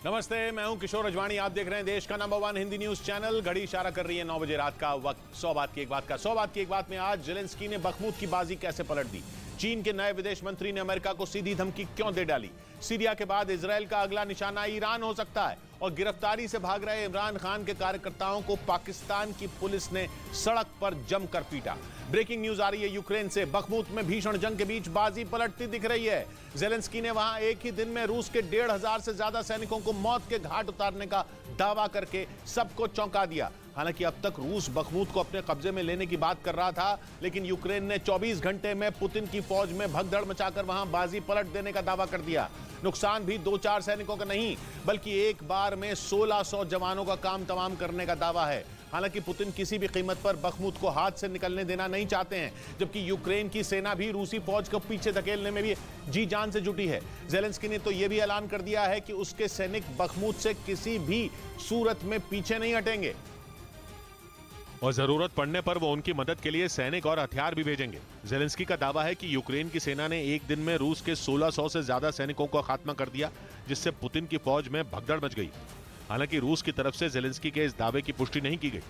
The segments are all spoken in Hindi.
नमस्ते, मैं हूं किशोर अजवाणी। आप देख रहे हैं देश का नंबर 1 हिंदी न्यूज चैनल। घड़ी इशारा कर रही है 9 बजे रात का वक्त। 100 बात की एक बात का 100 बात की एक बात में आज जेलेंस्की ने बखमुत की बाजी कैसे पलट दी, चीन के नए विदेश मंत्री ने अमेरिका को सीधी धमकी क्यों दे डाली, सीरिया के बाद इजरायल का अगला निशाना ईरान हो सकता है, और गिरफ्तारी से भाग रहे इमरान खान के कार्यकर्ताओं को पाकिस्तान की पुलिस ने सड़क पर जमकर पीटा। ब्रेकिंग न्यूज आ रही है यूक्रेन से। बखमुत में भीषण जंग के बीच बाजी पलटती दिख रही है। जेलेंस्की ने वहां एक ही दिन में रूस के 1,500 से ज्यादा सैनिकों को मौत के घाट उतारने का दावा करके सबको चौंका दिया। हालांकि अब तक रूस बखमुत को अपने कब्जे में लेने की बात कर रहा था, लेकिन यूक्रेन ने 24 घंटे में पुतिन की फौज में भगदड़ मचाकर वहां बाजी पलट देने का दावा कर दिया। नुकसान भी 2-4 सैनिकों का नहीं, बल्कि एक बार में 1600 जवानों का काम तमाम करने का दावा है। हालांकि पुतिन किसी भी कीमत पर बखमुत को हाथ से निकलने देना नहीं चाहते हैं, जबकि यूक्रेन की सेना भी रूसी फौज को पीछे धकेलने में भी जी जान से जुटी है। जेलेंस्की ने तो यह भी ऐलान कर दिया है कि उसके सैनिक बखमुत से किसी भी सूरत में पीछे नहीं हटेंगे और जरूरत पड़ने पर वो उनकी मदद के लिए सैनिक और हथियार भी भेजेंगे। जेलेंस्की का दावा है कि यूक्रेन की सेना ने एक दिन में रूस के 1600 से ज्यादा सैनिकों का खात्मा कर दिया, जिससे पुतिन की फौज में भगदड़ मच गई। हालांकि रूस की तरफ से जेलेंस्की के इस दावे की पुष्टि नहीं की गई,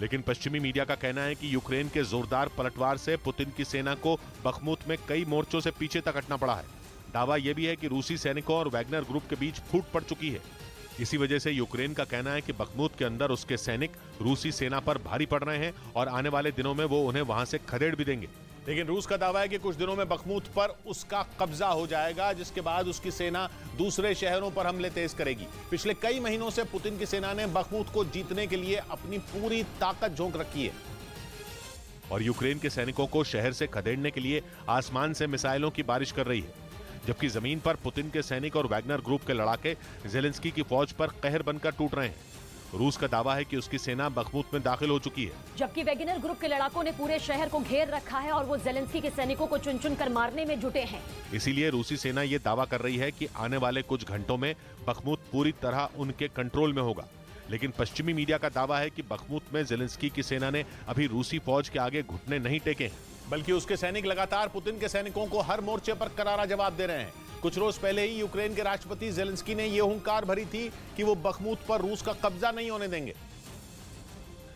लेकिन पश्चिमी मीडिया का कहना है कि यूक्रेन के जोरदार पलटवार से पुतिन की सेना को बखमुत में कई मोर्चों से पीछे तक हटना पड़ा है। दावा यह भी है कि रूसी सैनिकों और वैगनर ग्रुप के बीच फूट पड़ चुकी है। इसी वजह से यूक्रेन का कहना है कि बखमुत के अंदर उसके सैनिक रूसी सेना पर भारी पड़ रहे हैं और आने वाले दिनों में वो उन्हें वहां से खदेड़ भी देंगे। लेकिन रूस का दावा है कि कुछ दिनों में बखमुत पर उसका कब्जा हो जाएगा, जिसके बाद उसकी सेना दूसरे शहरों पर हमले तेज करेगी। पिछले कई महीनों से पुतिन की सेना ने बखमुत को जीतने के लिए अपनी पूरी ताकत झोंक रखी है और यूक्रेन के सैनिकों को शहर से खदेड़ने के लिए आसमान से मिसाइलों की बारिश कर रही है, जबकि जमीन पर पुतिन के सैनिक और वैगनर ग्रुप के लड़ाके जेलेंस्की की फौज पर कहर बनकर टूट रहे हैं। रूस का दावा है कि उसकी सेना बखमुत में दाखिल हो चुकी है, जबकि वैगनर ग्रुप के लड़ाकों ने पूरे शहर को घेर रखा है और वो जेलेंस्की के सैनिकों को चुन चुन कर मारने में जुटे हैं। इसीलिए रूसी सेना ये दावा कर रही है कि आने वाले कुछ घंटों में बखमुत पूरी तरह उनके कंट्रोल में होगा। लेकिन पश्चिमी मीडिया का दावा है कि बखमुत में जेलेंस्की की सेना ने अभी रूसी फौज के आगे घुटने नहीं टेके हैं, बल्कि उसके सैनिक लगातार पुतिन के सैनिकों को हर मोर्चे पर करारा जवाब दे रहे हैं। कुछ रोज पहले ही यूक्रेन के राष्ट्रपति जेलेंस्की ने यह हुंकार भरी थी कि वो बखमुत पर रूस का कब्जा नहीं होने देंगे,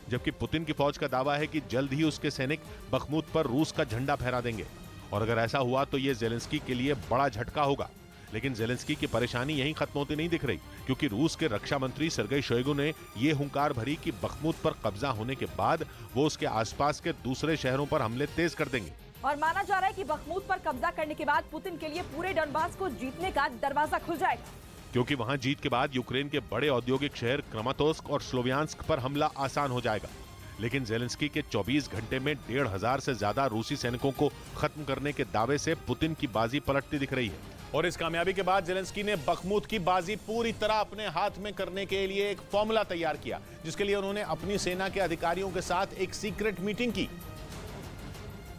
जबकि पुतिन की फौज का दावा है कि जल्द ही उसके सैनिक बखमुत पर रूस का झंडा फहरा देंगे। और अगर ऐसा हुआ तो यह जेलेंस्की के लिए बड़ा झटका होगा। लेकिन जेलेंस्की की परेशानी यहीं खत्म होती नहीं दिख रही, क्योंकि रूस के रक्षा मंत्री सर्गेई शोइगु ने यह हुंकार भरी कि बखमुत पर कब्जा होने के बाद वो उसके आसपास के दूसरे शहरों पर हमले तेज कर देंगे। और माना जा रहा है कि बखमुत पर कब्जा करने के बाद पुतिन के लिए पूरे डॉनबास को जीतने का दरवाजा खुल जाएगा, क्योंकि वहां जीत के बाद यूक्रेन के बड़े औद्योगिक शहर क्रमातोर्स्क और स्लोवियांस्क पर हमला आसान हो जाएगा। लेकिन जेलेंस्की के 24 घंटे में 1,500 से ज्यादा रूसी सैनिकों को खत्म करने के दावे से पुतिन की बाजी पलटती दिख रही है। और इस कामयाबी के बाद जेलेंस्की ने बखमुत की बाजी पूरी तरह अपने हाथ में करने के लिए एक फॉर्मूला तैयार किया, जिसके लिए उन्होंने अपनी सेना के अधिकारियों के साथ एक सीक्रेट मीटिंग की,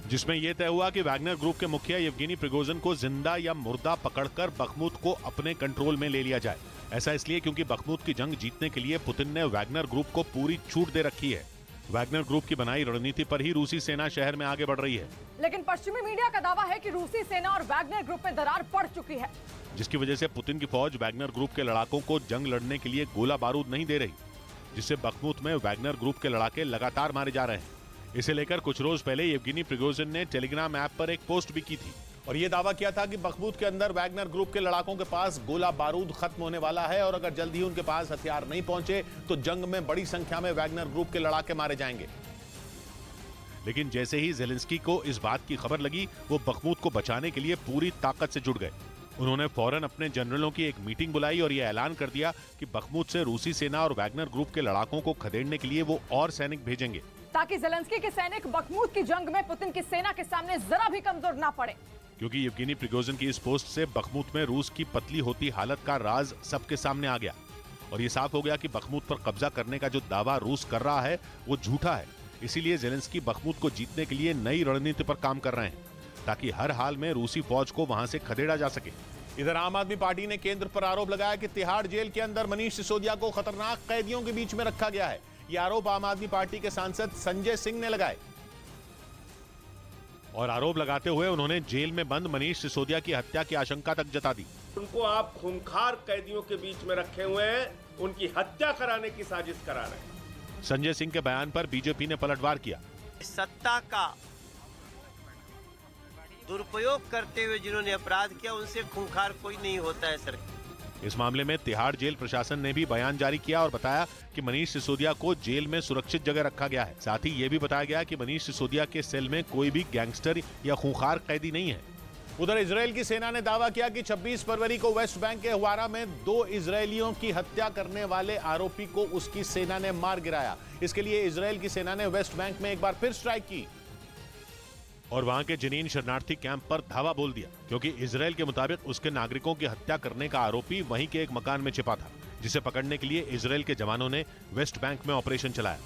जिसमें यह तय हुआ कि वैगनर ग्रुप के मुखिया येवगेनी प्रिगोजिन को जिंदा या मुर्दा पकड़कर बखमुत को अपने कंट्रोल में ले लिया जाए। ऐसा इसलिए क्योंकि बखमुत की जंग जीतने के लिए पुतिन ने वैगनर ग्रुप को पूरी छूट दे रखी है। वैगनर ग्रुप की बनाई रणनीति पर ही रूसी सेना शहर में आगे बढ़ रही है। लेकिन पश्चिमी मीडिया का दावा है कि रूसी सेना और वैगनर ग्रुप में दरार पड़ चुकी है, जिसकी वजह से पुतिन की फौज वैगनर ग्रुप के लड़ाकों को जंग लड़ने के लिए गोला बारूद नहीं दे रही, जिससे बखमुत में वैगनर ग्रुप के लड़ाके लगातार मारे जा रहे हैं। इसे लेकर कुछ रोज पहले येवगेनी प्रिगोजिन ने टेलीग्राम ऐप पर एक पोस्ट भी की थी और यह दावा किया था कि बखमुत के अंदर वैगनर ग्रुप के लड़ाकों के पास गोला बारूद खत्म होने वाला है और अगर जल्द ही उनके पास हथियार नहीं पहुंचे तो जंग में बड़ी संख्या में वैगनर ग्रुप के लड़ाके मारे जाएंगे। लेकिन जैसे ही जेलेंस्की को इस बात की खबर लगी, वो बखमुत को बचाने के लिए पूरी ताकत से जुट गए। उन्होंने फौरन अपने जनरलों की एक मीटिंग बुलाई और यह ऐलान कर दिया कि बखमुत से रूसी सेना और वैगनर ग्रुप के लड़ाकों को खदेड़ने के लिए वो और सैनिक भेजेंगे, ताकि जेलेंस्की के सैनिक बखमुत की जंग में पुतिन की सेना के सामने जरा भी कमजोर ना पड़े। क्योंकि येवगेनी प्रिगोजिन की इस पोस्ट से बखमुत में रूस की पतली होती हालत का राज सबके सामने आ गया और ये साफ हो गया कि बखमुत पर कब्जा करने का जो दावा रूस कर रहा है वो झूठा है। इसीलिए जेलेंस्की बखमुत को जीतने के लिए नई रणनीति पर काम कर रहे हैं, ताकि हर हाल में रूसी फौज को वहां से खदेड़ा जा सके। इधर आम आदमी पार्टी ने केंद्र पर आरोप लगाया कि तिहाड़ जेल के अंदर मनीष सिसोदिया को खतरनाक कैदियों के बीच में रखा गया है। यह आरोप आम आदमी पार्टी के सांसद संजय सिंह ने लगाए। और आरोप लगाते हुए उन्होंने जेल में बंद मनीष सिसोदिया की हत्या की आशंका तक जता दी। उनको आप खूंखार कैदियों के बीच में रखे हुए हैं, उनकी हत्या कराने की साजिश करा रहे हैं। संजय सिंह के बयान पर बीजेपी ने पलटवार किया। सत्ता का दुरुपयोग करते हुए जिन्होंने अपराध किया उनसे खूंखार कोई नहीं होता है सर। इस मामले में तिहाड़ जेल प्रशासन ने भी बयान जारी किया और बताया कि मनीष सिसोदिया को जेल में सुरक्षित जगह रखा गया है। साथ ही ये भी बताया गया कि मनीष सिसोदिया के सेल में कोई भी गैंगस्टर या खूंखार कैदी नहीं है। उधर इजरायल की सेना ने दावा किया कि 26 फरवरी को वेस्ट बैंक के हुवारा में 2 इजरायलियों की हत्या करने वाले आरोपी को उसकी सेना ने मार गिराया। इसके लिए इजरायल की सेना ने वेस्ट बैंक में एक बार फिर स्ट्राइक की और वहां के जनीन शरणार्थी कैंप पर धावा बोल दिया, क्योंकि इजरायल के मुताबिक उसके नागरिकों की हत्या करने का आरोपी वहीं के एक मकान में छिपा था, जिसे पकड़ने के लिए इजरायल के जवानों ने वेस्ट बैंक में ऑपरेशन चलाया।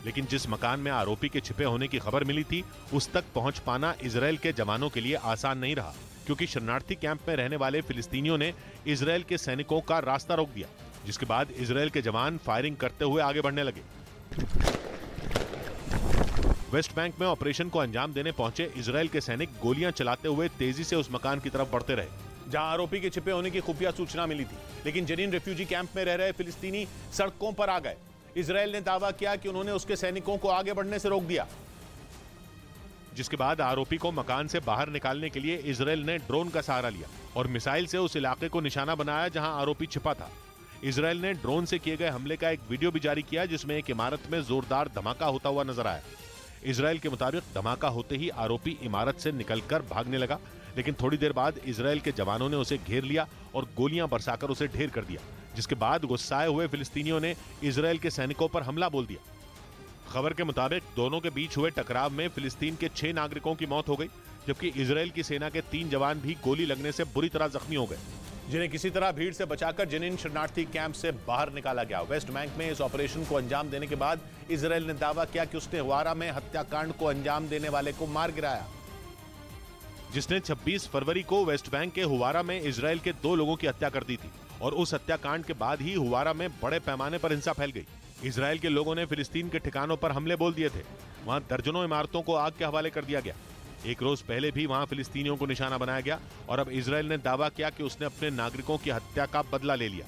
लेकिन जिस मकान में आरोपी के छिपे होने की खबर मिली थी, उस तक पहुंच पाना इजरायल के जवानों के लिए आसान नहीं रहा, क्योंकि शरणार्थी कैंप में रहने वाले फिलिस्तीनियों ने इजरायल के सैनिकों का रास्ता रोक दिया, जिसके बाद इजरायल के जवान फायरिंग करते हुए आगे बढ़ने लगे। वेस्ट बैंक में ऑपरेशन को अंजाम देने पहुंचे इजरायल के सैनिक गोलियां चलाते हुए तेजी से उस मकान की तरफ बढ़ते रहे, जहां आरोपी के छिपे होने की खुफिया सूचना मिली थी। लेकिन जनीन रेफ्यूजी कैंप में रह रहे फिलिस्तीनी सड़कों पर आ गए। इजरायल ने दावा किया कि उन्होंने उसके सैनिकों को आगे बढ़ने से रोक दिया, जिसके बाद आरोपी को मकान से बाहर निकालने के लिए इजरायल ने ड्रोन का सहारा लिया और मिसाइल से उस इलाके को निशाना बनाया जहां आरोपी छिपा था। इजरायल ने ड्रोन से किए गए हमले का एक वीडियो भी जारी किया, जिसमें एक इमारत में जोरदार धमाका होता हुआ नजर आया। इजरायल के मुताबिक धमाका होते ही आरोपी इमारत से निकलकर भागने लगा, लेकिन थोड़ी देर बाद इजरायल के जवानों ने उसे घेर लिया और गोलियां बरसाकर उसे ढेर कर दिया, जिसके बाद गुस्साए हुए फिलिस्तीनियों ने इजरायल के सैनिकों पर हमला बोल दिया। खबर के मुताबिक दोनों के बीच हुए टकराव में फिलिस्तीन के 6 नागरिकों की मौत हो गई, जबकि इजरायल की सेना के 3 जवान भी गोली लगने से बुरी तरह जख्मी हो गए, जिन्हें किसी तरह भीड़ से बचाकर जनीन शरणार्थी कैंप से बाहर निकाला गया। वेस्ट बैंक में इस ऑपरेशन को अंजाम देने के बाद इजरायल ने दावा किया कि उसने हुवारा में हत्याकांड को अंजाम देने वाले को मार गिराया, जिसने 26 फरवरी को वेस्ट बैंक के हुवारा में इजरायल के 2 लोगों की हत्या कर दी थी। और उस हत्याकांड के बाद ही हुवारा में बड़े पैमाने पर हिंसा फैल गई। इजरायल के लोगों ने फिलिस्तीन के ठिकानों पर हमले बोल दिए थे। वहां दर्जनों इमारतों को आग के हवाले कर दिया गया। एक रोज पहले भी वहां फिलिस्तीनियों को निशाना बनाया गया और अब इजरायल ने दावा किया कि उसने अपने नागरिकों की हत्या का बदला ले लिया।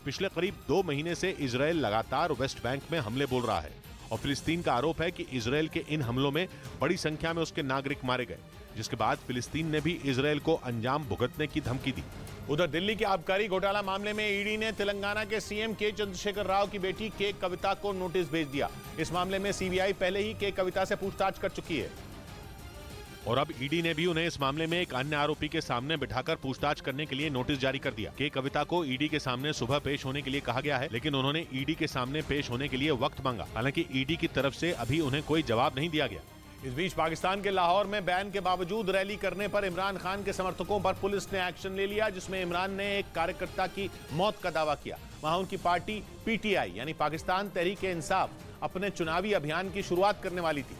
पिछले करीब 2 महीने से इजरायल लगातार वेस्ट बैंक में हमले बोल रहा है और फिलिस्तीन का आरोप है कि इजरायल के इन हमलों में बड़ी संख्या में उसके नागरिक मारे गए, जिसके बाद फिलिस्तीन ने भी इजरायल को अंजाम भुगतने की धमकी दी। उधर दिल्ली के आबकारी घोटाला मामले में ईडी ने तेलंगाना के सीएम के चंद्रशेखर राव की बेटी के कविता को नोटिस भेज दिया। इस मामले में सीबीआई पहले ही के कविता से पूछताछ कर चुकी है और अब ईडी ने भी उन्हें इस मामले में एक अन्य आरोपी के सामने बिठाकर पूछताछ करने के लिए नोटिस जारी कर दिया। के कविता को ईडी के सामने सुबह पेश होने के लिए कहा गया है, लेकिन उन्होंने ईडी के सामने पेश होने के लिए वक्त मांगा। हालांकि ईडी की तरफ से अभी उन्हें कोई जवाब नहीं दिया गया। इस बीच पाकिस्तान के लाहौर में बैन के बावजूद रैली करने पर इमरान खान के समर्थकों पर पुलिस ने एक्शन ले लिया, जिसमें इमरान ने एक कार्यकर्ता की मौत का दावा किया। वहां उनकी पार्टी पीटीआई यानी पाकिस्तान तहरीक-ए-इंसाफ अपने चुनावी अभियान की शुरुआत करने वाली थी,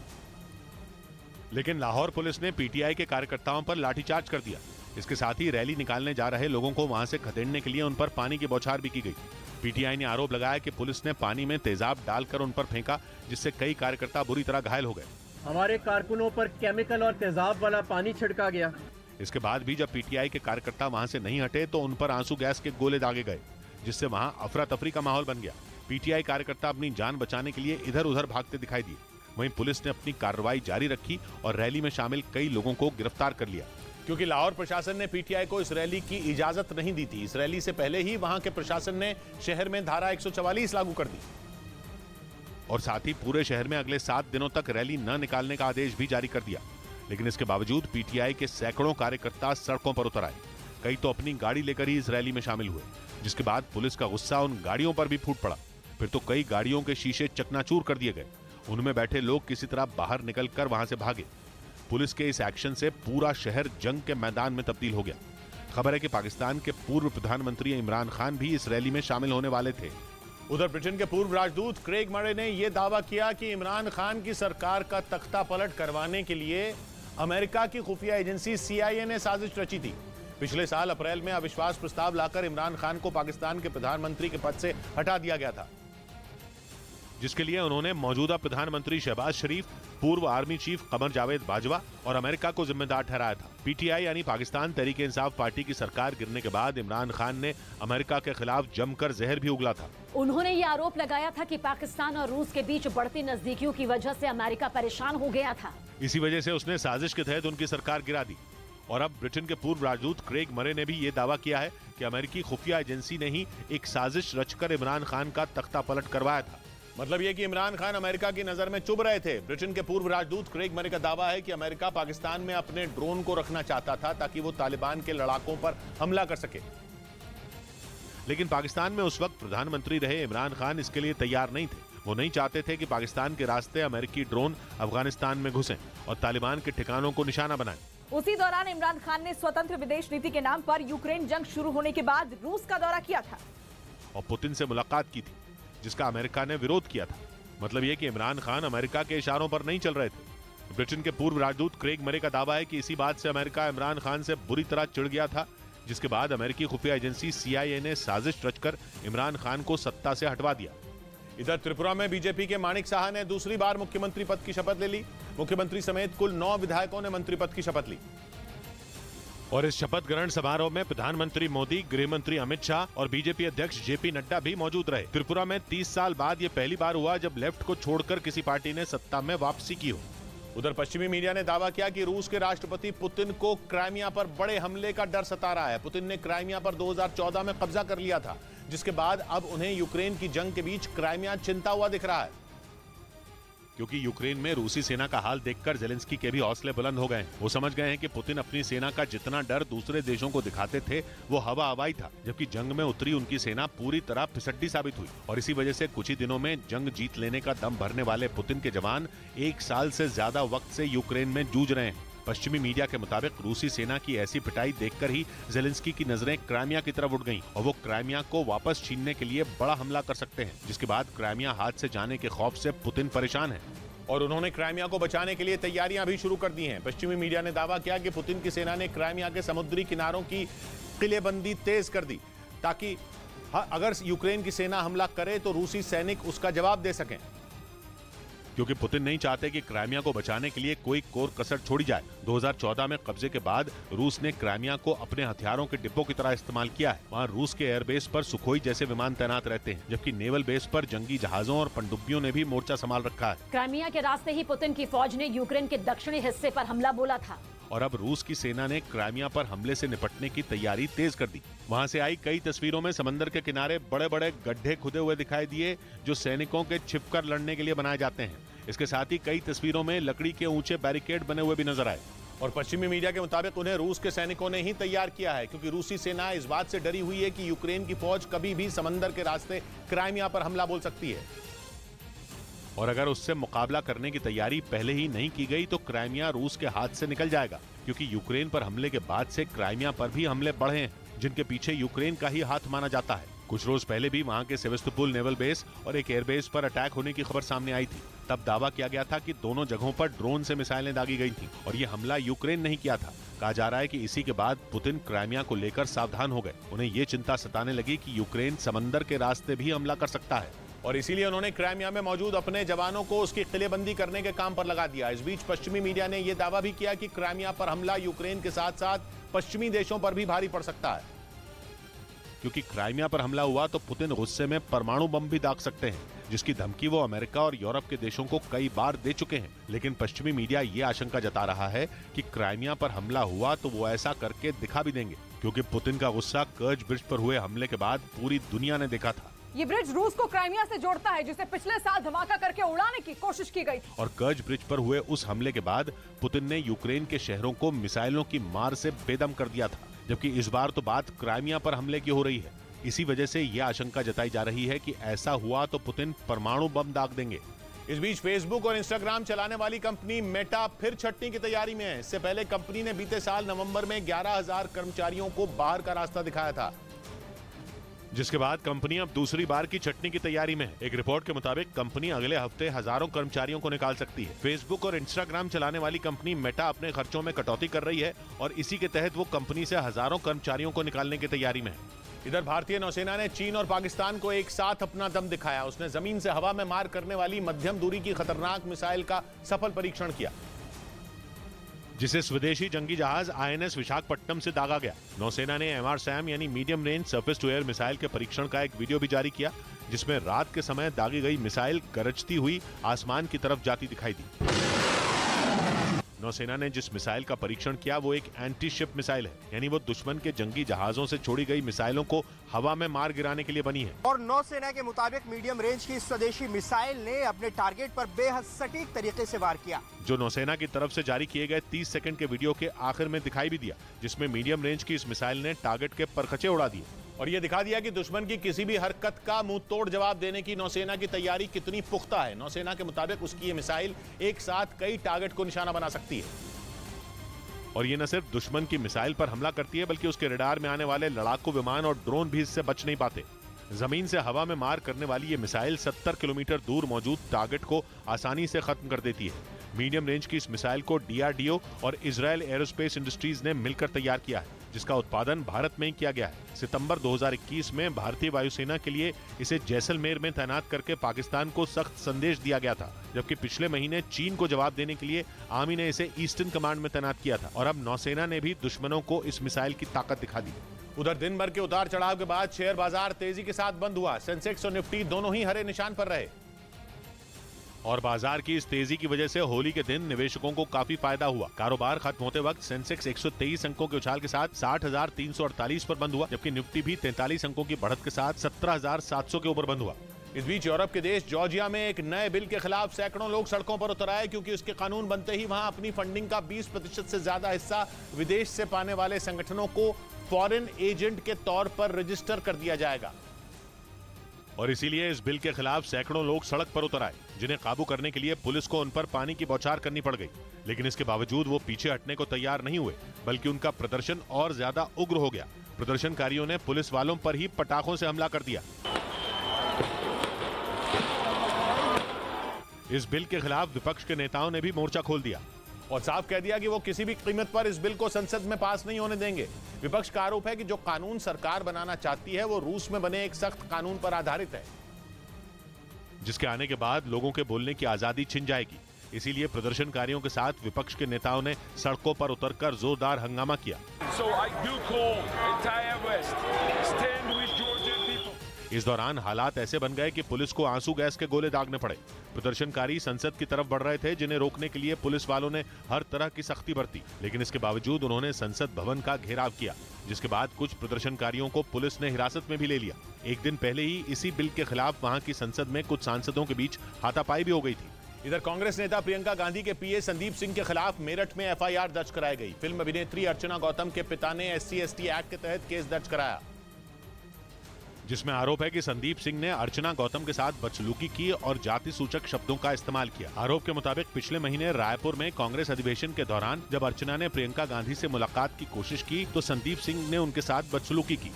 लेकिन लाहौर पुलिस ने पीटीआई के कार्यकर्ताओं पर लाठीचार्ज कर दिया। इसके साथ ही रैली निकालने जा रहे लोगों को वहां से खदेड़ने के लिए उन पर पानी की बौछार भी की गई। पीटीआई ने आरोप लगाया कि पुलिस ने पानी में तेजाब डालकर उन पर फेंका, जिससे कई कार्यकर्ता बुरी तरह घायल हो गए। हमारे कारकुनों पर केमिकल और तेजाब वाला पानी छिड़का गया। इसके बाद भी जब पीटीआई के कार्यकर्ता वहां से नहीं हटे तो उन पर आंसू गैस के गोले दागे गए, जिससे वहां अफरा तफरी का माहौल बन गया। पीटीआई कार्यकर्ता अपनी जान बचाने के लिए इधर उधर भागते दिखाई दिए। वहीं पुलिस ने अपनी कार्रवाई जारी रखी और रैली में शामिल कई लोगों को गिरफ्तार कर लिया, क्योंकि लाहौर प्रशासन ने पीटीआई को इस रैली की इजाजत नहीं दी थी। इस रैली से पहले ही वहां के प्रशासन ने शहर में धारा 144 लागू कर दी और साथ ही पूरे शहर में अगले 7 दिनों तक रैली न निकालने का आदेश भी जारी कर दिया। लेकिन इसके बावजूद पीटीआई के सैकड़ों कार्यकर्ता सड़कों पर उतर आए। कई तो अपनी गाड़ी लेकर ही इस रैली में शामिल हुए, जिसके बाद पुलिस का गुस्सा उन गाड़ियों पर भी फूट पड़ा। फिर तो कई गाड़ियों के शीशे चकनाचूर कर दिए गए। उनमें बैठे लोग किसी तरह बाहर निकलकर वहां से भागे। पुलिस के इस एक्शन से पूरा शहर जंग के मैदान में तब्दील हो गया। खबर है कि पाकिस्तान के पूर्व प्रधानमंत्री इमरान खान भी इस रैली में शामिल होने वाले थे। उधर ब्रिटेन के पूर्व राजदूत क्रेग मरे ने यह दावा किया कि इमरान खान की सरकार का तख्ता पलट करवाने के लिए अमेरिका की खुफिया एजेंसी CIA ने साजिश रची थी। पिछले साल अप्रैल में अविश्वास प्रस्ताव लाकर इमरान खान को पाकिस्तान के प्रधानमंत्री के पद से हटा दिया गया था, जिसके लिए उन्होंने मौजूदा प्रधानमंत्री शहबाज शरीफ, पूर्व आर्मी चीफ कमर जावेद बाजवा और अमेरिका को जिम्मेदार ठहराया था। पीटीआई यानी पाकिस्तान तहरीक इंसाफ पार्टी की सरकार गिरने के बाद इमरान खान ने अमेरिका के खिलाफ जमकर जहर भी उगला था। उन्होंने ये आरोप लगाया था कि पाकिस्तान और रूस के बीच बढ़ती नजदीकियों की वजह से अमेरिका परेशान हो गया था। इसी वजह से उसने साजिश के तहत उनकी सरकार गिरा दी। और अब ब्रिटेन के पूर्व राजदूत क्रेग मरे ने भी ये दावा किया है कि अमेरिकी खुफिया एजेंसी ने ही एक साजिश रचकर इमरान खान का तख्ता पलट करवाया था। मतलब यह कि इमरान खान अमेरिका की नजर में चुभ रहे थे। ब्रिटेन के पूर्व राजदूत क्रेग मरे का दावा है कि अमेरिका पाकिस्तान में अपने ड्रोन को रखना चाहता था ताकि वो तालिबान के लड़ाकों पर हमला कर सके। लेकिन पाकिस्तान में उस वक्त प्रधानमंत्री रहे इमरान खान इसके लिए तैयार नहीं थे। वो नहीं चाहते थे कि पाकिस्तान के रास्ते अमेरिकी ड्रोन अफगानिस्तान में घुसें और तालिबान के ठिकानों को निशाना बनाएं। उसी दौरान इमरान खान ने स्वतंत्र विदेश नीति के नाम पर यूक्रेन जंग शुरू होने के बाद रूस का दौरा किया था और पुतिन से मुलाकात की थी, जिसका अमेरिका ने विरोध किया था। मतलब यह कि इमरान खान अमेरिका के इशारों पर नहीं चल रहे थे। ब्रिटेन के पूर्व राजदूत क्रेग मरे का दावा है कि इसी बात से अमेरिका इमरान खान से बुरी तरह चिढ़ गया था, जिसके बाद अमेरिकी खुफिया एजेंसी CIA ने साजिश रचकर इमरान खान को सत्ता से हटवा दिया। इधर त्रिपुरा में बीजेपी के माणिक साहा ने दूसरी बार मुख्यमंत्री पद की शपथ ले ली। मुख्यमंत्री समेत कुल 9 विधायकों ने मंत्री पद की शपथ ली। और इस शपथ ग्रहण समारोह में प्रधानमंत्री मोदी, गृह मंत्री अमित शाह और बीजेपी अध्यक्ष JP नड्डा भी मौजूद रहे। त्रिपुरा में 30 साल बाद ये पहली बार हुआ जब लेफ्ट को छोड़कर किसी पार्टी ने सत्ता में वापसी की हो। उधर पश्चिमी मीडिया ने दावा किया कि रूस के राष्ट्रपति पुतिन को क्राइमिया पर बड़े हमले का डर सता रहा है। पुतिन ने क्राइमिया पर 2014 में कब्जा कर लिया था, जिसके बाद अब उन्हें यूक्रेन की जंग के बीच क्राइमिया चिंता हुआ दिख रहा है। क्योंकि यूक्रेन में रूसी सेना का हाल देखकर जेलेंस्की के भी हौसले बुलंद हो गए। वो समझ गए हैं कि पुतिन अपनी सेना का जितना डर दूसरे देशों को दिखाते थे वो हवा हवाई था, जबकि जंग में उतरी उनकी सेना पूरी तरह फिसड्डी साबित हुई। और इसी वजह से कुछ ही दिनों में जंग जीत लेने का दम भरने वाले पुतिन के जवान 1 साल से ज्यादा वक्त से यूक्रेन में जूझ रहे हैं। पश्चिमी मीडिया के मुताबिक रूसी सेना की ऐसी पिटाई देखकर ही जेलेंस्की की नजरें क्राइमिया की तरफ उठ गईं और वो क्राइमिया को वापस छीनने के लिए बड़ा हमला कर सकते हैं, जिसके बाद क्राइमिया हाथ से जाने के खौफ से पुतिन परेशान है। और उन्होंने क्राइमिया को बचाने के लिए तैयारियां भी शुरू कर दी हैं। पश्चिमी मीडिया ने दावा किया कि पुतिन की सेना ने क्राइमिया के समुद्री किनारों की किलेबंदी तेज कर दी ताकि अगर यूक्रेन की सेना हमला करे तो रूसी सैनिक उसका जवाब दे सकें। क्योंकि पुतिन नहीं चाहते कि क्राइमिया को बचाने के लिए कोई कोर कसर छोड़ी जाए। 2014 में कब्जे के बाद रूस ने क्राइमिया को अपने हथियारों के डिब्बों की तरह इस्तेमाल किया है। वहाँ रूस के एयरबेस पर सुखोई जैसे विमान तैनात रहते हैं, जबकि नेवल बेस पर जंगी जहाजों और पनडुब्बियों ने भी मोर्चा संभाल रखा है। क्राइमिया के रास्ते ही पुतिन की फौज ने यूक्रेन के दक्षिणी हिस्से पर हमला बोला था और अब रूस की सेना ने क्राइमिया पर हमले से निपटने की तैयारी तेज कर दी। वहां से आई कई तस्वीरों में समंदर के किनारे बड़े बड़े गड्ढे खुदे हुए दिखाई दिए, जो सैनिकों के छिपकर लड़ने के लिए बनाए जाते हैं। इसके साथ ही कई तस्वीरों में लकड़ी के ऊंचे बैरिकेड बने हुए भी नजर आए। और पश्चिमी मीडिया के मुताबिक उन्हें रूस के सैनिकों ने ही तैयार किया है, क्योंकि रूसी सेना इस बात से डरी हुई है कि यूक्रेन की फौज कभी भी समंदर के रास्ते क्राइमिया पर हमला बोल सकती है। और अगर उससे मुकाबला करने की तैयारी पहले ही नहीं की गई तो क्राइमिया रूस के हाथ से निकल जाएगा, क्योंकि यूक्रेन पर हमले के बाद से क्राइमिया पर भी हमले बढ़े हैं, जिनके पीछे यूक्रेन का ही हाथ माना जाता है। कुछ रोज पहले भी वहां के सेवेस्तोपोल नेवल बेस और एक एयरबेस पर अटैक होने की खबर सामने आई थी। तब दावा किया गया था कि दोनों जगहों पर ड्रोन से मिसाइलें दागी गई थी और ये हमला यूक्रेन नहीं किया था। कहा जा रहा है कि इसी के बाद पुतिन क्राइमिया को लेकर सावधान हो गए। उन्हें ये चिंता सताने लगी कि यूक्रेन समंदर के रास्ते भी हमला कर सकता है और इसीलिए उन्होंने क्राइमिया में मौजूद अपने जवानों को उसकी किलेबंदी करने के काम पर लगा दिया। इस बीच पश्चिमी मीडिया ने यह दावा भी किया कि क्राइमिया पर हमला यूक्रेन के साथ साथ पश्चिमी देशों पर भी भारी पड़ सकता है। क्योंकि क्राइमिया पर हमला हुआ तो पुतिन गुस्से में परमाणु बम भी दाग सकते हैं, जिसकी धमकी वो अमेरिका और यूरोप के देशों को कई बार दे चुके हैं। लेकिन पश्चिमी मीडिया ये आशंका जता रहा है कि क्राइमिया पर हमला हुआ तो वो ऐसा करके दिखा भी देंगे, क्योंकि पुतिन का गुस्सा कर्ज ब्रिज पर हुए हमले के बाद पूरी दुनिया ने देखा था। ये ब्रिज रूस को क्राइमिया से जोड़ता है, जिसे पिछले साल धमाका करके उड़ाने की कोशिश की गई। और कर्ज ब्रिज पर हुए उस हमले के बाद पुतिन ने यूक्रेन के शहरों को मिसाइलों की मार से बेदम कर दिया था, जबकि इस बार तो बात क्राइमिया पर हमले की हो रही है। इसी वजह से यह आशंका जताई जा रही है कि ऐसा हुआ तो पुतिन परमाणु बम दाग देंगे। इस बीच फेसबुक और इंस्टाग्राम चलाने वाली कंपनी मेटा फिर छटनी की तैयारी में है। इससे पहले कंपनी ने बीते साल नवंबर में 11,000 कर्मचारियों को बाहर का रास्ता दिखाया था। जिसके बाद कंपनी अब दूसरी बार की छटनी की तैयारी में है। एक रिपोर्ट के मुताबिक कंपनी अगले हफ्ते हजारों कर्मचारियों को निकाल सकती है। फेसबुक और इंस्टाग्राम चलाने वाली कंपनी मेटा अपने खर्चों में कटौती कर रही है और इसी के तहत वो कंपनी से हजारों कर्मचारियों को निकालने की तैयारी में है। इधर भारतीय नौसेना ने चीन और पाकिस्तान को एक साथ अपना दम दिखाया। उसने जमीन से हवा में मार करने वाली मध्यम दूरी की खतरनाक मिसाइल का सफल परीक्षण किया, जिसे स्वदेशी जंगी जहाज INS विशाखापट्टनम से दागा गया। नौसेना ने MRSAM यानी medium range surface to air missile के परीक्षण का एक वीडियो भी जारी किया, जिसमें रात के समय दागी गई मिसाइल गरजती हुई आसमान की तरफ जाती दिखाई दी। नौसेना ने जिस मिसाइल का परीक्षण किया वो एक एंटी शिप मिसाइल है, यानी वो दुश्मन के जंगी जहाजों से छोड़ी गई मिसाइलों को हवा में मार गिराने के लिए बनी है। और नौसेना के मुताबिक मीडियम रेंज की स्वदेशी मिसाइल ने अपने टारगेट पर बेहद सटीक तरीके से वार किया, जो नौसेना की तरफ से जारी किए गए 30 सेकंड के वीडियो के आखिर में दिखाई भी दिया, जिसमें मीडियम रेंज की इस मिसाइल ने टारगेट के परखचे उड़ा दिए और ये दिखा दिया कि दुश्मन की किसी भी हरकत का मुंह तोड़ जवाब देने की नौसेना की तैयारी कितनी पुख्ता है। नौसेना के मुताबिक उसकी ये मिसाइल एक साथ कई टारगेट को निशाना बना सकती है और ये न सिर्फ दुश्मन की मिसाइल पर हमला करती है बल्कि उसके रडार में आने वाले लड़ाकू विमान और ड्रोन भी इससे बच नहीं पाते। जमीन से हवा में मार करने वाली ये मिसाइल 70 किलोमीटर दूर मौजूद टारगेट को आसानी से खत्म कर देती है। मीडियम रेंज की इस मिसाइल को DRDO और इजरायल एरोस्पेस इंडस्ट्रीज ने मिलकर तैयार किया है, जिसका उत्पादन भारत में ही किया गया है। सितंबर 2021 में भारतीय वायुसेना के लिए इसे जैसलमेर में तैनात करके पाकिस्तान को सख्त संदेश दिया गया था, जबकि पिछले महीने चीन को जवाब देने के लिए आर्मी ने इसे ईस्टर्न कमांड में तैनात किया था और अब नौसेना ने भी दुश्मनों को इस मिसाइल की ताकत दिखा दी। उधर दिन भर के उतार चढ़ाव के बाद शेयर बाजार तेजी के साथ बंद हुआ। सेंसेक्स और निफ्टी दोनों ही हरे निशान पर रहे और बाजार की इस तेजी की वजह से होली के दिन निवेशकों को काफी फायदा हुआ। कारोबार खत्म होते वक्त सेंसेक्स 123 अंकों के उछाल के साथ 60,348 पर बंद हुआ, जबकि निफ्टी भी 43 अंकों की बढ़त के साथ 17,700 के ऊपर बंद हुआ। इस बीच यूरोप के देश जॉर्जिया में एक नए बिल के खिलाफ सैकड़ों लोग सड़कों पर उतर आए, क्योंकि उसके कानून बनते ही वहां अपनी फंडिंग का 20% से ज्यादा हिस्सा विदेश से पाने वाले संगठनों को फॉरेन एजेंट के तौर पर रजिस्टर कर दिया जाएगा। और इसीलिए इस बिल के खिलाफ सैकड़ों लोग सड़क पर उतर आए, जिन्हें काबू करने के लिए पुलिस को उन पर पानी की बौछार करनी पड़ गई। लेकिन इसके बावजूद वो पीछे हटने को तैयार नहीं हुए, बल्कि उनका प्रदर्शन और ज्यादा उग्र हो गया। प्रदर्शनकारियों ने पुलिस वालों पर ही पटाखों से हमला कर दिया। इस बिल के खिलाफ विपक्ष के नेताओं ने भी मोर्चा खोल दिया और साफ कह दिया कि वो किसी भी कीमत पर इस बिल को संसद में पास नहीं होने देंगे। विपक्ष का आरोप है कि जो कानून सरकार बनाना चाहती है वो रूस में बने एक सख्त कानून पर आधारित है, जिसके आने के बाद लोगों के बोलने की आजादी छिन जाएगी। इसीलिए प्रदर्शनकारियों के साथ विपक्ष के नेताओं ने सड़कों पर उतरकर जोरदार हंगामा किया। इस दौरान हालात ऐसे बन गए कि पुलिस को आंसू गैस के गोले दागने पड़े। प्रदर्शनकारी संसद की तरफ बढ़ रहे थे, जिन्हें रोकने के लिए पुलिस वालों ने हर तरह की सख्ती बरती, लेकिन इसके बावजूद उन्होंने संसद भवन का घेराव किया, जिसके बाद कुछ प्रदर्शनकारियों को पुलिस ने हिरासत में भी ले लिया। एक दिन पहले ही इसी बिल के खिलाफ वहां की संसद में कुछ सांसदों के बीच हाथापाई भी हो गई थी। इधर कांग्रेस नेता प्रियंका गांधी के PA संदीप सिंह के खिलाफ मेरठ में FIR दर्ज कराई गई। फिल्म अभिनेत्री अर्चना गौतम के पिता ने SC/ST एक्ट के तहत केस दर्ज कराया, जिसमें आरोप है कि संदीप सिंह ने अर्चना गौतम के साथ बदसलूकी की और जाति सूचक शब्दों का इस्तेमाल किया। आरोप के मुताबिक पिछले महीने रायपुर में कांग्रेस अधिवेशन के दौरान जब अर्चना ने प्रियंका गांधी से मुलाकात की कोशिश की तो संदीप सिंह ने उनके साथ बदसलूकी की।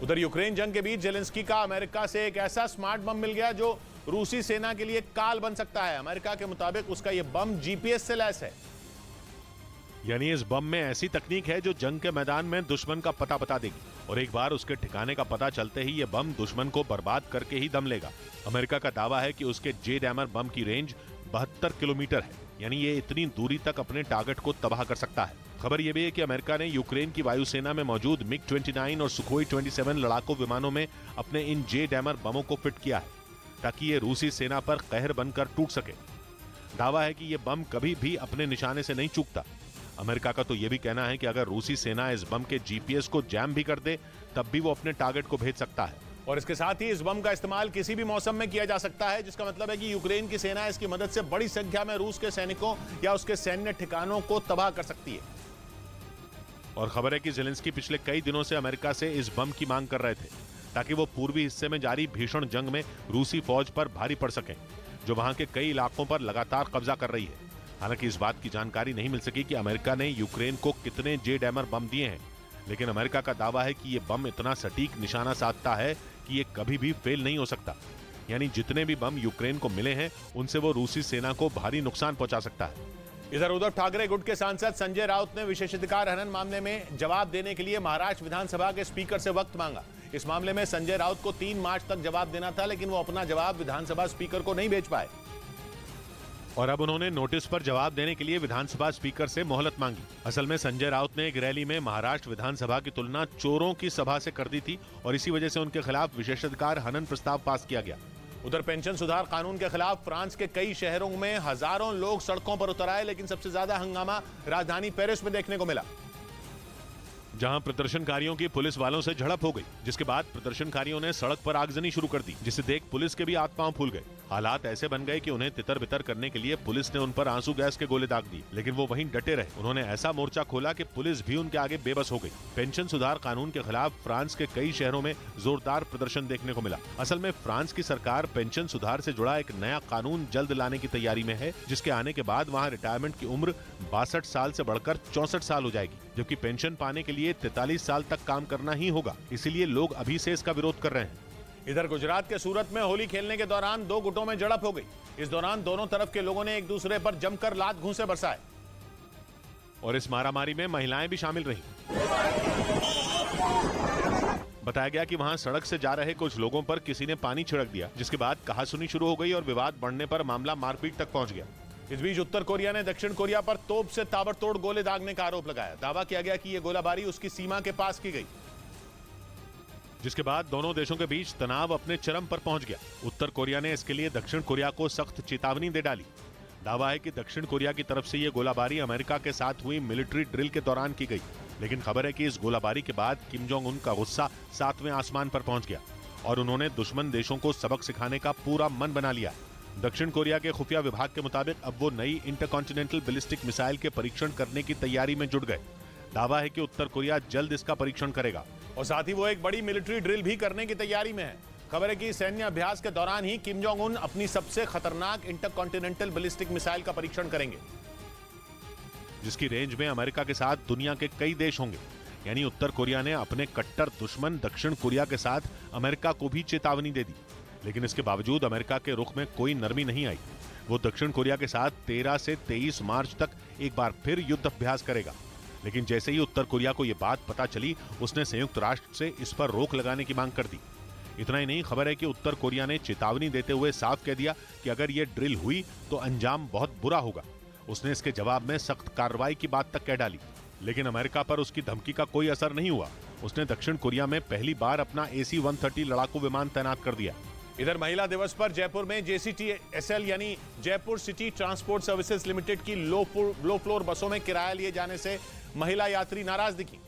उधर यूक्रेन जंग के बीच जेलेंस्की का अमेरिका से एक ऐसा स्मार्ट बम मिल गया जो रूसी सेना के लिए काल बन सकता है। अमेरिका के मुताबिक उसका यह बम GPS से लैस है, यानी इस बम में ऐसी तकनीक है जो जंग के मैदान में दुश्मन का पता बता देगी और एक बार उसके ठिकाने का पता चलते ही ये बम दुश्मन को बर्बाद करके ही दम लेगा। अमेरिका का दावा है कि उसके JDAMR बम की रेंज 72 किलोमीटर है, यानी ये इतनी दूरी तक अपने टारगेट को तबाह कर सकता है। खबर यह भी है कि अमेरिका ने यूक्रेन की वायुसेना में मौजूद MiG-29 और सुखोई 27 लड़ाकू विमानों में अपने इन JDAMR बमों को फिट किया है, ताकि ये रूसी सेना पर कहर बनकर टूट सके। दावा है कि ये बम कभी भी अपने निशाने से नहीं चूकता। अमेरिका का तो यह भी कहना है कि अगर रूसी सेना इस बम के GPS को जैम भी कर दे तब भी वो अपने टारगेट को भेज सकता है। और इसके साथ ही इस बम का इस्तेमाल किसी भी मौसम में किया जा सकता है, जिसका मतलब है कि यूक्रेन की सेना इसकी मदद से बड़ी संख्या में रूस के सैनिकों या उसके सैन्य ठिकानों को तबाह कर सकती है। और खबर है कि ज़ेलेंस्की पिछले कई दिनों से अमेरिका से इस बम की मांग कर रहे थे, ताकि वो पूर्वी हिस्से में जारी भीषण जंग में रूसी फौज पर भारी पड़ सकें, जो वहां के कई इलाकों पर लगातार कब्जा कर रही है। हालांकि इस बात की जानकारी नहीं मिल सकी कि अमेरिका ने यूक्रेन को कितने JDAMR बम दिए हैं, लेकिन अमेरिका का दावा है कि ये बम इतना सटीक निशाना साधता है कि ये कभी भी फेल नहीं हो सकता। यानी जितने भी बम यूक्रेन को मिले हैं उनसे वो रूसी सेना को भारी नुकसान पहुंचा सकता है। इधर उद्धव ठाकरे गुट के सांसद संजय राउत ने विशेषाधिकार हनन मामले में जवाब देने के लिए महाराष्ट्र विधानसभा के स्पीकर से वक्त मांगा। इस मामले में संजय राउत को 3 मार्च तक जवाब देना था, लेकिन वो अपना जवाब विधानसभा स्पीकर को नहीं भेज पाए और अब उन्होंने नोटिस पर जवाब देने के लिए विधानसभा स्पीकर से मोहलत मांगी। असल में संजय राउत ने एक रैली में महाराष्ट्र विधानसभा की तुलना चोरों की सभा से कर दी थी और इसी वजह से उनके खिलाफ विशेषाधिकार हनन प्रस्ताव पास किया गया। उधर पेंशन सुधार कानून के खिलाफ फ्रांस के कई शहरों में हजारों लोग सड़कों पर उतर आए, लेकिन सबसे ज्यादा हंगामा राजधानी पेरिस में देखने को मिला, जहां प्रदर्शनकारियों की पुलिस वालों से झड़प हो गई, जिसके बाद प्रदर्शनकारियों ने सड़क पर आगजनी शुरू कर दी, जिसे देख पुलिस के भी हाथ पांव फूल गए। हालात ऐसे बन गए कि उन्हें तितर बितर करने के लिए पुलिस ने उन पर आंसू गैस के गोले दाग दिए, लेकिन वो वहीं डटे रहे। उन्होंने ऐसा मोर्चा खोला कि पुलिस भी उनके आगे बेबस हो गई। पेंशन सुधार कानून के खिलाफ फ्रांस के कई शहरों में जोरदार प्रदर्शन देखने को मिला। असल में फ्रांस की सरकार पेंशन सुधार से जुड़ा एक नया कानून जल्द लाने की तैयारी में है, जिसके आने के बाद वहाँ रिटायरमेंट की उम्र 62 साल से बढ़कर 64 साल हो जाएगी, जबकि पेंशन पाने के लिए 43 साल तक काम करना ही होगा। इसीलिए लोग अभी से इसका विरोध कर रहे हैं। इधर गुजरात के सूरत में होली खेलने के दौरान 2 गुटों में झड़प हो गई। इस दौरान दोनों तरफ के लोगों ने एक दूसरे पर जमकर लात घूंसे बरसाए और इस मारामारी में महिलाएं भी शामिल रहीं। बताया गया कि वहां सड़क से जा रहे कुछ लोगों पर किसी ने पानी छिड़क दिया, जिसके बाद कहासुनी शुरू हो गई और विवाद बढ़ने पर मामला मारपीट तक पहुंच गया। इस बीच उत्तर कोरिया ने दक्षिण कोरिया पर तोप से ताबड़तोड़ गोले दागने का आरोप लगाया। दावा किया गया कि यह गोलाबारी उसकी सीमा के पास की गई, जिसके बाद दोनों देशों के बीच तनाव अपने चरम पर पहुंच गया। उत्तर कोरिया ने इसके लिए दक्षिण कोरिया को सख्त चेतावनी दे डाली। दावा है कि दक्षिण कोरिया की तरफ से यह गोलाबारी अमेरिका के साथ हुई मिलिट्री ड्रिल के दौरान की गई, लेकिन खबर है कि इस गोलाबारी के बाद किम जोंग उन का गुस्सा 7वें आसमान पर पहुंच गया और उन्होंने दुश्मन देशों को सबक सिखाने का पूरा मन बना लिया। दक्षिण कोरिया के खुफिया विभाग के मुताबिक अब वो नई इंटरकॉन्टिनेंटल बैलिस्टिक मिसाइल के परीक्षण करने की तैयारी में जुट गए। दावा है कि उत्तर कोरिया जल्द इसका परीक्षण करेगा और साथ ही वो एक बड़ी मिलिट्री ड्रिल भी करने की तैयारी में है। खबर है कि सैन्य अभ्यास के दौरान ही किम जोंग उन अपनी सबसे खतरनाक इंटरकॉन्टिनेंटल बैलिस्टिक मिसाइल का परीक्षण करेंगे, जिसकी रेंज में अमेरिका के साथ दुनिया के कई देश होंगे। यानी उत्तर कोरिया ने अपने कट्टर दुश्मन दक्षिण कोरिया के साथ अमेरिका को भी चेतावनी दे दी, लेकिन इसके बावजूद अमेरिका के रुख में कोई नरमी नहीं आई। वो दक्षिण कोरिया के साथ 13 से 23 मार्च तक एक बार फिर युद्ध अभ्यास करेगा, लेकिन जैसे ही उत्तर कोरिया को यह बात पता चली, उसने संयुक्त राष्ट्र से इस पर रोक लगाने की मांग कर दी। इतना ही नहीं, खबर है कि उत्तर कोरिया ने चेतावनी देते हुए साफ कह दिया कि अगर ये ड्रिल हुई तो अंजाम बहुत बुरा होगा। उसने इसके जवाब में सख्त कार्रवाई की बात तक कह डाली, लेकिन अमेरिका पर उसकी धमकी का कोई असर नहीं हुआ। उसने दक्षिण कोरिया में पहली बार अपना AC-130 लड़ाकू विमान तैनात कर दिया। इधर महिला दिवस पर जयपुर में JCTSL यानी Jaipur city transport services limited की लो फ्लोर बसों में किराया लिए जाने से महिला यात्री नाराज दिखी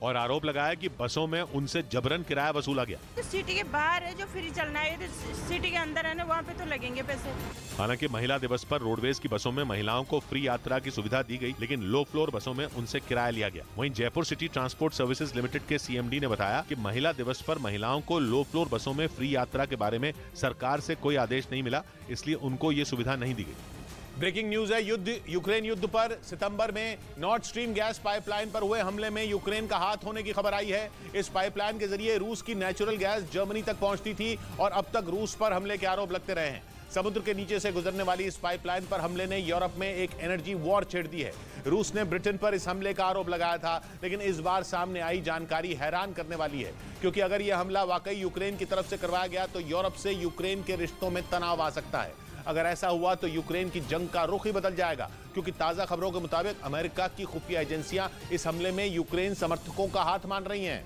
और आरोप लगाया कि बसों में उनसे जबरन किराया वसूला गया। तो सिटी के बाहर है जो फ्री चलना है, तो सिटी के अंदर है ना, वहाँ पे तो लगेंगे पैसे। हालांकि महिला दिवस पर रोडवेज की बसों में महिलाओं को फ्री यात्रा की सुविधा दी गई, लेकिन लो फ्लोर बसों में उनसे किराया लिया गया। वहीं Jaipur city transport services limited के CMD ने बताया कि महिला दिवस पर महिलाओं को लो फ्लोर बसों में फ्री यात्रा के बारे में सरकार से कोई आदेश नहीं मिला, इसलिए उनको ये सुविधा नहीं दी गई। ब्रेकिंग न्यूज है, यूक्रेन युद्ध पर सितंबर में नॉर्थ स्ट्रीम गैस पाइपलाइन पर हुए हमले में यूक्रेन का हाथ होने की खबर आई है। इस पाइपलाइन के जरिए रूस की नेचुरल गैस जर्मनी तक पहुंचती थी और अब तक रूस पर हमले के आरोप लगते रहे हैं। समुद्र के नीचे से गुजरने वाली इस पाइपलाइन पर हमले ने यूरोप में एक एनर्जी वॉर छेड़ दी है। रूस ने ब्रिटेन पर इस हमले का आरोप लगाया था, लेकिन इस बार सामने आई जानकारी हैरान करने वाली है, क्योंकि अगर यह हमला वाकई यूक्रेन की तरफ से करवाया गया तो यूरोप से यूक्रेन के रिश्तों में तनाव आ सकता है। अगर ऐसा हुआ तो यूक्रेन की जंग का रुख ही बदल जाएगा, क्योंकि ताजा खबरों के मुताबिक अमेरिका की खुफिया एजेंसियां इस हमले में यूक्रेन समर्थकों का हाथ मान रही हैं।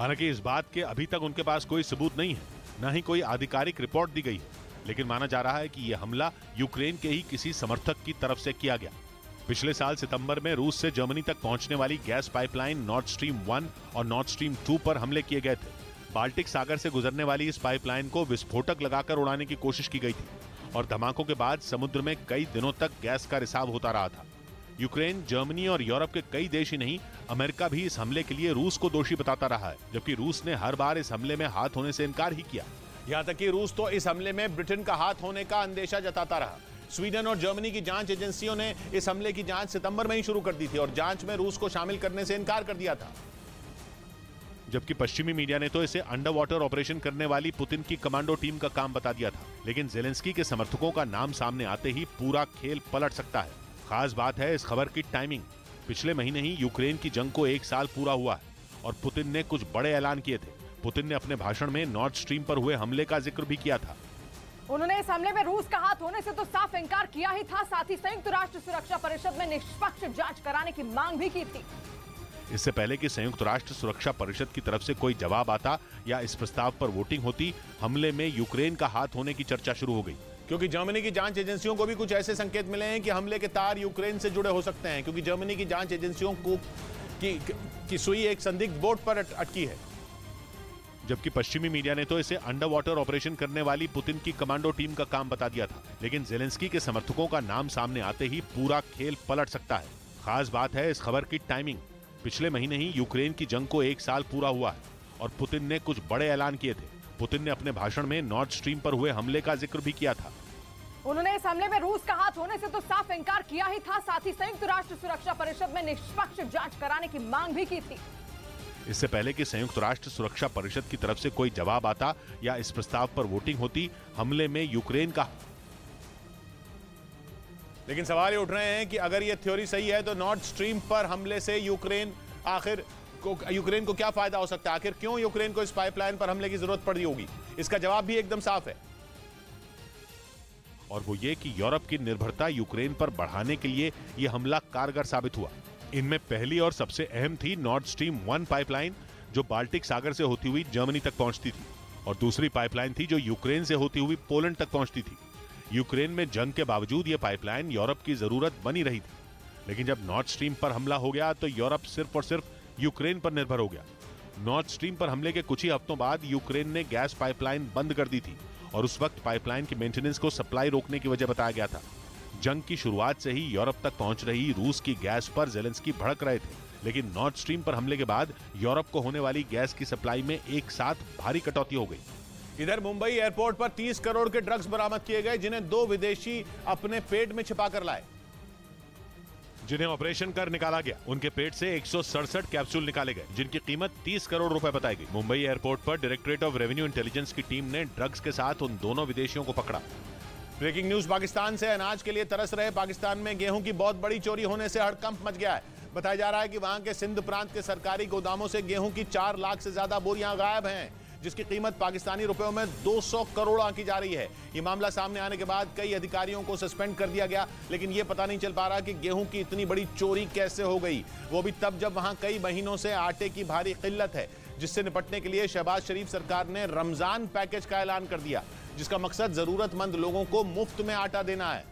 हालांकि इस बात के अभी तक उनके पास कोई सबूत नहीं है, न ही कोई आधिकारिक रिपोर्ट दी गई है, लेकिन माना जा रहा है कि यह हमला यूक्रेन के ही किसी समर्थक की तरफ से किया गया। पिछले साल सितंबर में रूस से जर्मनी तक पहुंचने वाली गैस पाइपलाइन नॉर्थ स्ट्रीम 1 और नॉर्थ स्ट्रीम 2 पर हमले किए गए थे। बाल्टिक सागर से गुजरने वाली इस पाइपलाइन को विस्फोटक लगाकर उड़ाने की कोशिश की गई थी और धमाकों के बाद समुद्र में कई दिनों तक गैस का रिसाव होता रहा था। यूक्रेन, जर्मनी और यूरोप के कई देश ही नहीं, अमेरिका भी इस हमले के लिए रूस को दोषी बताता रहा है, जबकि रूस ने हर बार इस हमले में हाथ होने से इनकार ही किया। यहां तक कि रूस तो इस हमले में ब्रिटेन का हाथ होने का अंदेशा जताता रहा। स्वीडन और जर्मनी की जांच एजेंसियों ने इस हमले की जांच सितंबर में ही शुरू कर दी थी और जांच में रूस को शामिल करने से इनकार कर दिया था। जबकि पश्चिमी मीडिया ने तो इसे अंडर वाटर ऑपरेशन करने वाली पुतिन की कमांडो टीम का काम बता दिया था। लेकिन जेलेंस्की के समर्थकों का नाम सामने आते ही पूरा खेल पलट सकता है। खास बात है इस खबर की टाइमिंग। पिछले महीने ही यूक्रेन की जंग को 1 साल पूरा हुआ है और पुतिन ने कुछ बड़े ऐलान किए थे। पुतिन ने अपने भाषण में नॉर्थ स्ट्रीम पर हुए हमले का जिक्र भी किया था। उन्होंने इस हमले में रूस का हाथ होने से तो साफ इनकार किया ही था, साथ ही संयुक्त राष्ट्र सुरक्षा परिषद में निष्पक्ष जांच कराने की मांग भी की थी। इससे पहले कि संयुक्त राष्ट्र सुरक्षा परिषद की तरफ से कोई जवाब आता या इस प्रस्ताव पर वोटिंग होती, हमले में यूक्रेन का हाथ होने की चर्चा शुरू हो गई। क्योंकि जर्मनी की जांच एजेंसियों को भी कुछ ऐसे संकेत मिले हैं कि हमले के तार यूक्रेन से जुड़े हो सकते हैं, क्योंकि जर्मनी की जांच एजेंसियों को की सुई एक संदिग्ध बोट पर अटकी है। जबकि पश्चिमी मीडिया ने तो इसे अंडर वाटर ऑपरेशन करने वाली पुतिन की कमांडो टीम का काम बता दिया था। लेकिन जेलेंस्की के समर्थकों का नाम सामने आते ही पूरा खेल पलट सकता है। खास बात है इस खबर की टाइमिंग। पिछले महीने ही यूक्रेन की जंग को 1 साल पूरा हुआ है और पुतिन ने कुछ बड़े ऐलान किए थे। पुतिन ने अपने भाषण में नॉर्थ स्ट्रीम पर हुए हमले का जिक्र भी किया था। उन्होंने इस हमले में रूस का हाथ होने से तो साफ इनकार किया ही था, साथ ही संयुक्त राष्ट्र सुरक्षा परिषद में निष्पक्ष जांच कराने की मांग भी की थी। इससे पहले कि संयुक्त राष्ट्र सुरक्षा परिषद की तरफ से कोई जवाब आता या इस प्रस्ताव पर वोटिंग होती, हमले में यूक्रेन का। लेकिन सवाल ये उठ रहे हैं कि अगर ये थ्योरी सही है तो नॉर्थ स्ट्रीम पर हमले से यूक्रेन को क्या फायदा हो सकता है? आखिर क्यों यूक्रेन को इस पाइपलाइन पर हमले की जरूरत पड़ी होगी? इसका जवाब भी एकदम साफ है, और वो ये कि यूरोप की निर्भरता यूक्रेन पर बढ़ाने के लिए ये हमला कारगर साबित हुआ। इनमें पहली और सबसे अहम थी नॉर्थ स्ट्रीम 1 पाइपलाइन, जो बाल्टिक सागर से होती हुई जर्मनी तक पहुंचती थी, और दूसरी पाइपलाइन थी जो यूक्रेन से होती हुई पोलैंड तक पहुंचती थी। यूक्रेन में जंग के बावजूद ये पाइपलाइन यूरोप की जरूरत बनी रही थी। लेकिन जब नॉर्थ स्ट्रीम पर हमला हो गया तो यूरोप सिर्फ और सिर्फ यूक्रेन पर निर्भर हो गया। नॉर्थ स्ट्रीम पर हमले के कुछ ही हफ्तों बाद यूक्रेन ने गैस पाइपलाइन बंद कर दी थी और उस वक्त पाइपलाइन की मेंटेनेंस को सप्लाई रोकने की वजह बताया गया था। जंग की शुरुआत से ही यूरोप तक पहुंच रही रूस की गैस पर जेलेंस्की भड़क रहे थे। लेकिन नॉर्थ स्ट्रीम पर हमले के बाद यूरोप को होने वाली गैस की सप्लाई में एक साथ भारी कटौती हो गई। इधर मुंबई एयरपोर्ट पर 30 करोड़ के ड्रग्स बरामद किए गए, जिन्हें 2 विदेशी अपने पेट में छिपा कर लाए। जिन्हें ऑपरेशन कर निकाला गया, उनके पेट से 167 कैप्सूल निकाले गए, जिनकी कीमत 30 करोड़ रुपए बताई गई। मुंबई एयरपोर्ट पर डायरेक्टरेट ऑफ रेवेन्यू इंटेलिजेंस की टीम ने ड्रग्स के साथ उन दोनों विदेशियों को पकड़ा। ब्रेकिंग न्यूज पाकिस्तान से। अनाज के लिए तरस रहे पाकिस्तान में गेहूं की बहुत बड़ी चोरी होने से हड़कंप मच गया है। बताया जा रहा है कि वहां के सिंध प्रांत के सरकारी गोदामों से गेहूं की 4 लाख से ज्यादा बोरियां गायब हैं, जिसकी कीमत पाकिस्तानी रुपयों में 200 करोड़ आंकी जा रही है। ये मामला सामने आने के बाद कई अधिकारियों को सस्पेंड कर दिया गया, लेकिन ये पता नहीं चल पा रहा कि गेहूं की इतनी बड़ी चोरी कैसे हो गई, वो भी तब जब वहां कई महीनों से आटे की भारी किल्लत है, जिससे निपटने के लिए शहबाज शरीफ सरकार ने रमजान पैकेज का ऐलान कर दिया, जिसका मकसद जरूरतमंद लोगों को मुफ्त में आटा देना है,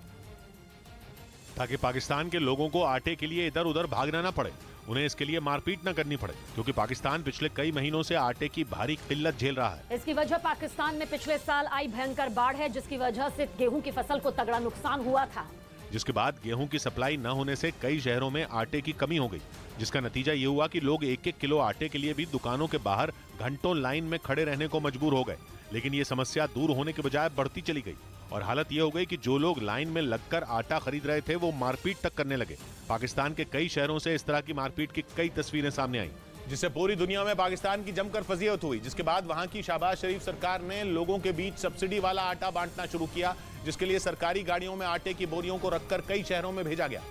ताकि पाकिस्तान के लोगों को आटे के लिए इधर उधर भागना ना पड़े, उन्हें इसके लिए मारपीट न करनी पड़े, क्योंकि पाकिस्तान पिछले कई महीनों से आटे की भारी किल्लत झेल रहा है। इसकी वजह पाकिस्तान में पिछले साल आई भयंकर बाढ़ है, जिसकी वजह से गेहूं की फसल को तगड़ा नुकसान हुआ था, जिसके बाद गेहूं की सप्लाई न होने से कई शहरों में आटे की कमी हो गई, जिसका नतीजा ये हुआ कि लोग 1-1 किलो आटे के लिए भी दुकानों के बाहर घंटों लाइन में खड़े रहने को मजबूर हो गए। लेकिन ये समस्या दूर होने के बजाय बढ़ती चली गई और हालत ये हो गई कि जो लोग लाइन में लगकर आटा खरीद रहे थे वो मारपीट तक करने लगे। पाकिस्तान के कई शहरों से इस तरह की मारपीट की कई तस्वीरें सामने आई, जिससे पूरी दुनिया में पाकिस्तान की जमकर फजीहत हुई। जिसके बाद वहां की शहबाज शरीफ सरकार ने लोगों के बीच सब्सिडी वाला आटा बांटना शुरू किया, जिसके लिए सरकारी गाड़ियों में आटे की बोरियों को रखकर कई शहरों में भेजा गया।